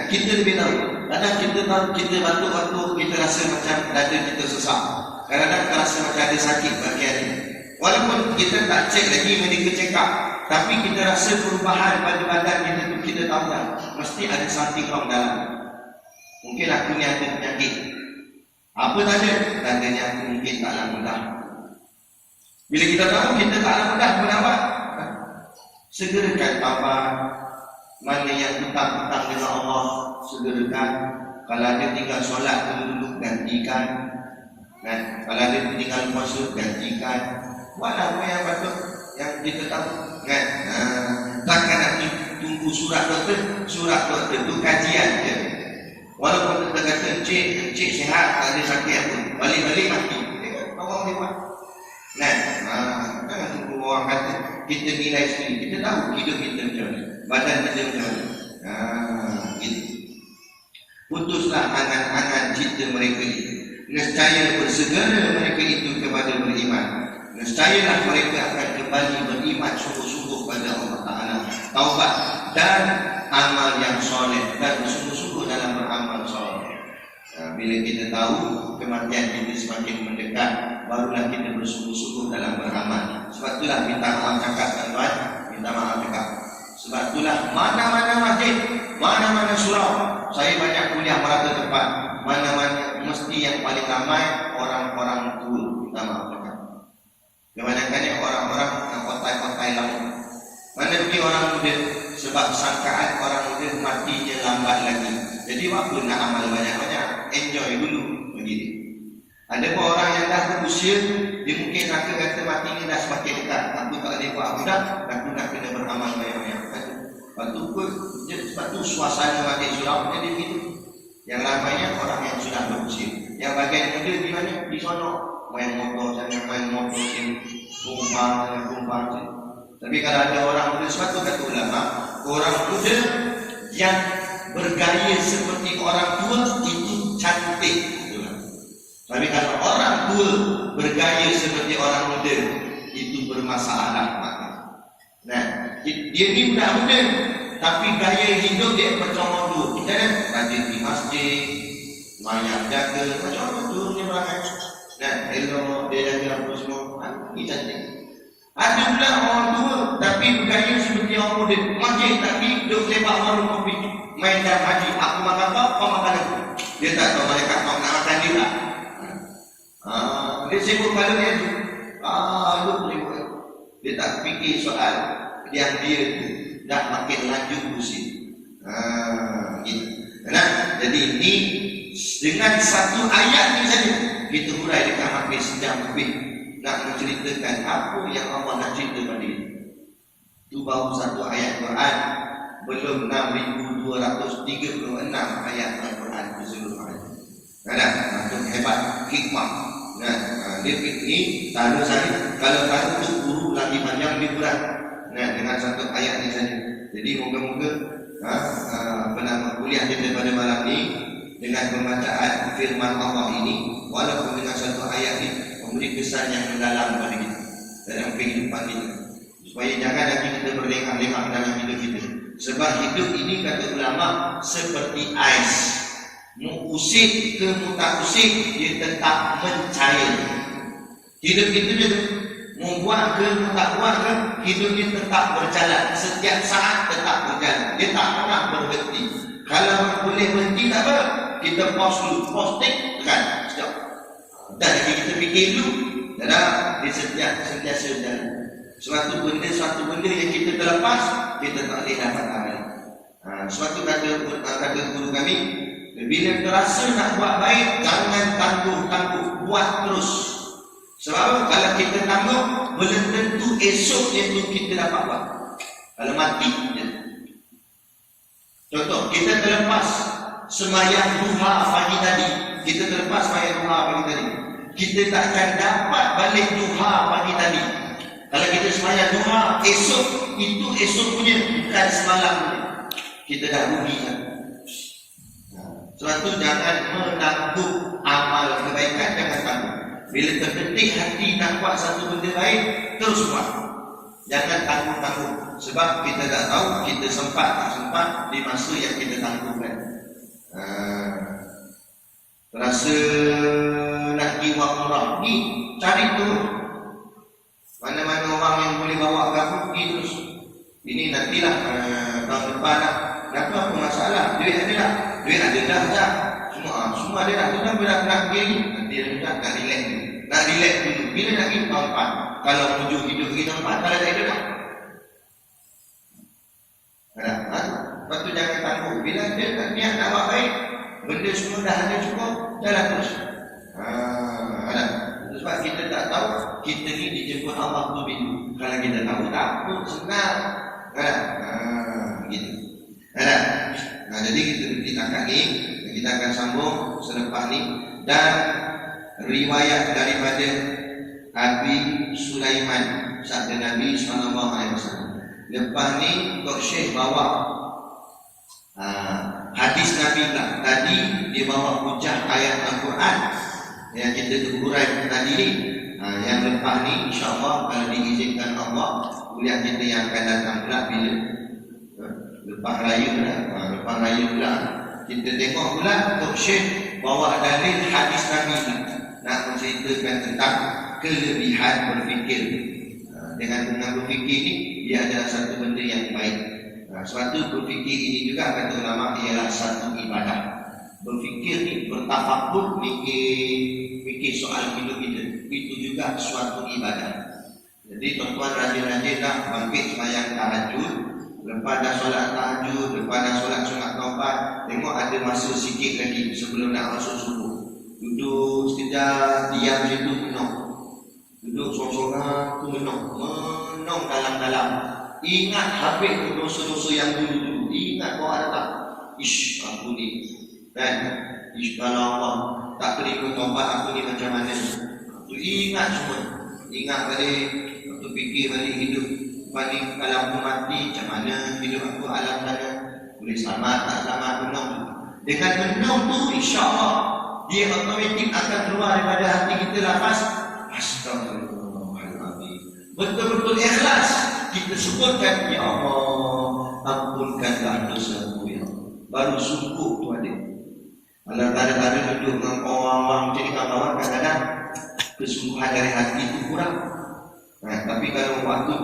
Kita lebih tahu. Kadang kita tahu, kita batuk-batuk, kita rasa macam dada kita sesak. Kadang-kadang kita rasa macam ada sakit bahagian ni. Walaupun kita tak cek lagi medical check up, tapi kita rasa perubahan pada badan kita tu, kita tahu dah mesti ada something wrong dalam. Mungkin aku ni ada penyakit. Apa tanda? Tandanya aku mungkin taklah mudah. Bila kita tahu kita taklah mudah, apa? Segerakan taubat. Mana yang hutang-hutang dengan Allah, segerakan. Kalau ada tinggal solat dulu gantikan. Kalau ada tinggal puasa, gantikan. Buatlah apa yang patut, yang kita tahu. Takkan nak tunggu surat doktor. Surat doktor itu kajian je. Walaupun kita kata encik sihat, tak ada sakit apa, balik-balik mati. Orang boleh buat. Jangan tunggu orang kata. Kita nilai sendiri. Kita tahu hidup kita macam mana, badan kita macam mana. Gitu. Putuslah angan-angan cita mereka itu. Nescaya bersegera mereka itu kepada beriman. Nescayalah mereka akan kembali beriman sungguh-sungguh pada Allah Ta'ala. Taubat dan amal yang soleh, dan bersungguh-sungguh dalam beramal soleh. Bila kita tahu kematian kita semakin mendekat, barulah kita bersungguh-sungguh dalam beramal. Sebab itulah minta maaf cakap tuan-tuan, minta maaf cakap. Sebab itulah mana-mana masjid, mana-mana surau, saya banyak kuliah merata tempat, mana-mana mesti yang paling ramai orang-orang tua. Minta maaf cakap. Kebanyakannya orang-orang yang kotai-kotai lama. Mana pergi orang muda? Sebab sangkaan orang muda matinya lambat lagi. Jadi apa nak amal banyak-banyak? Enjoy dulu begini. Ada pun orang yang dah berusia, dia mungkin kata mati ni dah semakin dekat. Aku tak boleh buat budak, aku nak kena beramal banyak-banyak. Sebab tu suasana makin suram jadi begitu. Yang ramainya orang yang sudah berusia. Yang bagian muda di mana? Di sono. Main motor sana, main motor sini, kumpang sini. Tapi kalau ada orang muda, sebab tu kata ulama, orang muda yang bergaya seperti orang tua itu cantik. Tapi kalau orang tua bergaya seperti orang muda, itu bermasalah. Nah, dia ni muda-muda, tapi gaya hidup dia macam dulu. Kita kan rajin di masjid, banyak jaga, macam orang tua ni berangai. Nah, elok dia jaga apa semua, ini cantik. Ada pula orang tua, tapi bergaya seperti orang muda. Masjid tapi duduk lepak warung kopi, main dalam haji. Aku makan kau makan aku. Dia tak tahu malaikat kau nak makan dia tak. Dia sibuk pada dia tu. Lu sibuk. Dia tak fikir soal yang dia tu dah makin lanjut usia. Gitu. Nah, jadi ini dengan satu ayat ni saja kita hurai dekat hampir sejam lebih nak menceritakan apa yang Allah nak cerita pada kita. Itu baru satu ayat Quran, belum 6,236 ayat Al-Quran keseluruhan. Itu hebat, hikmah. Dia ini taruh saya, kalau taruh untuk guru lagi panjang lebih berat. Dengan satu ayat ni saja. Jadi moga-moga kuliah kita pada malam ni dengan pembacaan firman Allah ini, walaupun dengan satu ayat ini memberi kesan yang mendalam kepada kita dalam kehidupan kita, supaya jangan lagi kita berlengah-lengah dalam hidup kita. Sebab hidup ini kata ulama seperti ais, mau usik ke mau tak usik dia tetap mencair. Hidup itu juga mau buat ke mau tak buat ke, hidup ini tetap berjalan, setiap saat tetap berjalan, dia tak pernah berhenti. Kalau boleh berhenti tak apa, kita pause dulu, pause tekan, stop. Dan lagi kita fikir dulu, dia sentiasa berjalan. Suatu benda yang kita terlepas, kita tak boleh dapat amal. Suatu kata guru kami, bila terasa nak buat baik, jangan tangguh-tangguh, buat terus. Sebab kalau kita tangguh, belum tentu esoknya tu kita dapat buat. Kalau mati, contoh, kita terlepas sembahyang duha pagi tadi, kita terlepas sembahyang duha pagi tadi, kita takkan dapat balik duha pagi tadi. Kalau kita sembahyang duha esok, itu esok punya, bukan semalam punya. Kita dah rugi kan. Sebab tu jangan menangguh amal kebaikan, jangan tangguh. Bila terketik hati nak buat satu benda baik, terus buat. Jangan tangguh-tangguh. Sebab kita tak tahu kita sempat tak sempat di masa yang kita tangguhkan. Rasa nak pergi umrah, ni cari terus. Mana-mana orang yang boleh bawa kamu, pergi terus. Ini nantilah tahun depan lah. Kenapa apa masalah? Duit ada tak? Duit ada dah. Semua ada dah. Sudah bila nak pergi, nanti dah nak relax dulu. Nak relax dulu. Bila nak pergi tahun depan? Kalau menuju hidup pergi tahun depan, kalau tak ada dah. Lepas tu jangan tangguh. Bila dia tak niat nak buat baik, benda semua dah ada cukup, jalan terus. Sebab kita tak tahu, kita ni dijemput Allah tu bila. Kalau kita tahu tak pun senang. Gitu. Jadi kita akan ni, kita akan sambung selepas ni. Dan riwayat daripada Abi Sulaiman sabda Nabi SAW. Lepas ni Tok Syekh bawa hadis Nabi lah. Tadi dia bawa hujah ayat Al-Quran yang kita terurai tadi ni. Yang lepas ni insya-Allah kalau diizinkan Allah, kuliah kita yang akan datang pula bila lepas raya pula. Lepas raya pula kita tengok pula Tok Syekh bawa dalil hadis Nabi nak menceritakan tentang kelebihan berfikir. Dengan berfikir ni dia adalah satu benda yang baik. Suatu berfikir ini juga kata ulama ialah satu ibadah. Berfikir ni, bertafakur, fikir soal hidup kita, itu juga suatu ibadah. Jadi tuan-tuan rajin-rajin dah bangkit sembahyang tahajud. Lepas dah solat tahajud, lepas dah solat sunat taubat, tengok ada masa sikit lagi sebelum nak masuk subuh. Duduk sekejap, diam situ menung. Duduk sorang-sorang tu menung dalam-dalam. Ingat habis dosa-dosa yang dulu-dulu. Ingat kau ada tak? Ish, aku ni kan? Ish, kalau Allah tak terima taubat aku ni macam mana? Tu ingat semua. Ingat balik, tu fikir balik hidup. Balik kalau aku mati, macam mana hidup aku alam sana? Boleh selamat, tak selamat, menung. Dengan menung tu, insya-Allah dia otomatik akan keluar daripada hati kita lafaz Astagfirullahaladzim. Betul-betul ikhlas kita sebutkan, ya Allah, ampunkanlah dosaku ya Allah. Baru sungguh tu ada. Kalau kadang-kadang duduk dengan orang-orang macam ni, kawan-kawan, kadang-kadang kesungguhan dari hati itu kurang. Tapi kalau waktu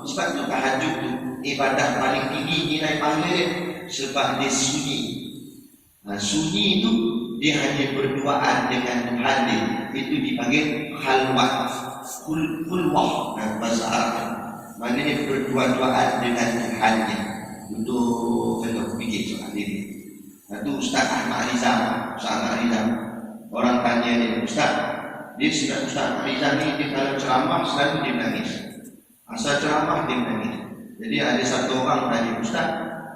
sebab tu tahajud tu ibadah paling tinggi nilai pahala dia, sebab dia sunyi. Sunyi itu dia hanya berduaan dengan Tuhan dia. Itu dipanggil khalwat, khulwah bahasa Arab. Maknanya berdua-duaan dengan Tuhan dia. Untuk fikir soal diri. Itu Ustaz Ahmad Rizal. Orang tanya dia, Ustaz, dia sudah Ustaz Ahmad Rizal ni, dia kalau ceramah selalu dia menangis. Asal ceramah dia menangis. Jadi ada satu orang tanya, Ustaz,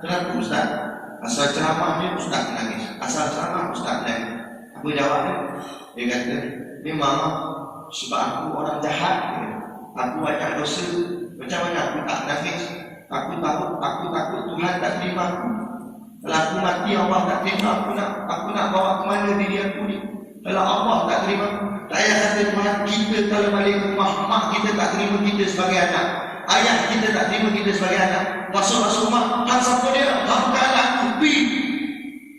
kenapa Ustaz? Asal ceramah dia Ustaz menangis. Asal ceramah Ustaz menangis. Apa jawabnya? Dia kata, memang sebab aku orang jahat, aku banyak dosa. Macam mana aku tak nangis? Aku takut Tuhan tak terima aku. Kalau aku mati Allah tak terima aku nak bawa ke mana diri aku ni? Kalau Allah tak terima, saya kata Tuhan, kita kalau balik rumah, mak kita tak terima kita sebagai anak, ayah kita tak terima kita sebagai anak. Masuk rumah, hak siapa dia? Hak anak kubi.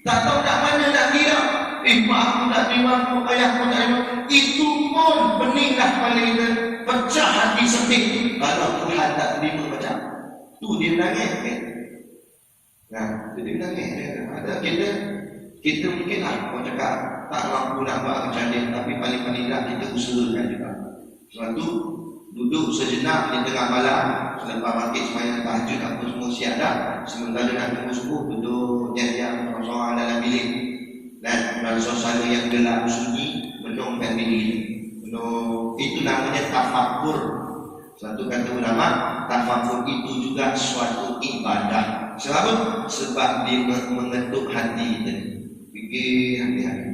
Tak tahu nak mana nak kira. Mak aku tak terima aku, ayah aku tak terima. Itu pun beninglah kepala kita, pecah hati sedih. Kalau Tuhan tak terima macam tu dia menangis kan? Dia menangis. Ada kita mungkin orang cakap tak mampu nak buat macam dia, tapi paling-paling tak kita usahakan juga. Sebab tu duduk sejenak di tengah malam selepas bangkit sembahyang tahajud apa semua siap dah, sementara nak tunggu subuh duduk diam-diam sorang-sorang dalam bilik dan dalam suasana yang gelap sunyi, menungkan diri. Itu namanya tafakur. Suatu kata ulama, tafakur itu juga suatu ibadah. Sebab dia mengetuk hati kita. Fikir hati-hati.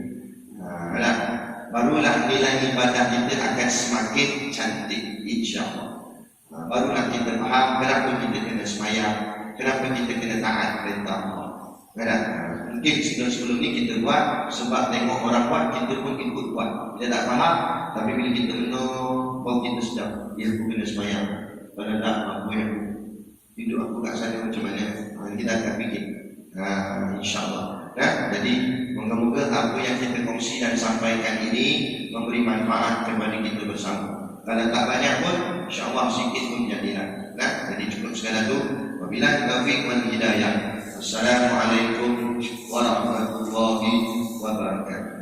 Barulah nilai ibadah kita akan semakin cantik, insya-Allah. Barulah kita faham kenapa kita kena sembahyang, kenapa kita kena taat perintah Allah. Mungkin sebelum ni kita buat sebab tengok orang buat, kita pun ikut buat. Kita tak faham, tapi bila kita menung, baru kita sedar, ya aku kena sembahyang. Kalau tak, aku yang hidup aku kat sana macam mana? Kita akan fikir, insya-Allah. Jadi moga-moga apa yang kita kongsi dan sampaikan ini memberi manfaat kepada kita bersama. Kalau tak banyak pun, insya-Allah sikit pun jadilah. Jadi cukup sekadar itu. Wabillahi taufiq wal hidayah. Assalamualaikum warahmatullahi wabarakatuh.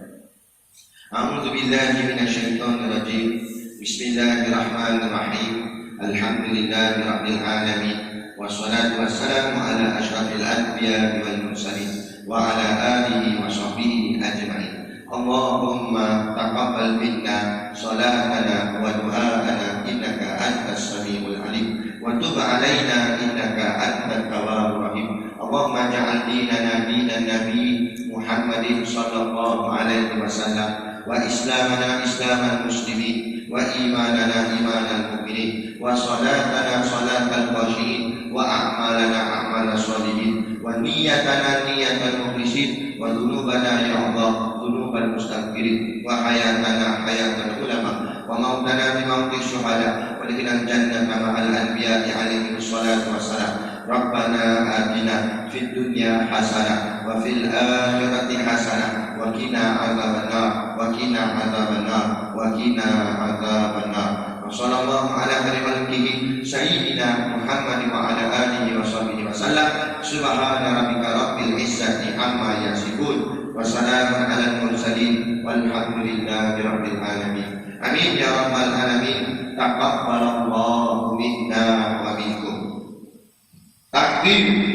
A'udzu billahi minasyaitonir rajim. Bismillahirrahmanirrahim. Alhamdulillahi rabbil alamin. Wassalatu wassalamu ala asyrafil anbiya'i wal mursalin wa ala alihi wa sahbihi ajma'in. Allahumma taqabbal minna salatana wa du'aana innaka antas samiul alim wa tub alaina innaka antat tawwabur rahim. Allahumma ja'al dinana dinan nabi Muhammadin sallallahu alaihi wasallam wa islamana islamal muslimin wa imanana imanal mu'minin wa salatana salatal khashiin wa a'malana a'malal sholihin wa niyatana niyatal mukhlisin, wa dhunubana ya Allah dhunubal mustaghfirin, wa hayatana hayatal ulama, wa mautana bi mauti syuhada, wa adkhilna jannata ma'al anbiya'i alaihi wassalatu wassalam. Rabbana atina fid dunya hasanah wa fil akhirati hasanah wa qina adzabannar wa qina adzabannar wa qina adzabannar. Wassallallahu ala khairi khalqihi sayyidina Muhammad wa ala alihi wa sahbihi wa sallam. Subhana rabbika rabbil izzati amma yasifun wa salamun alal mursalin walhamdulillahi rabbil alamin. Amin ya rabbal alamin. Taqabbalallahu minna wa minkum. Takbir.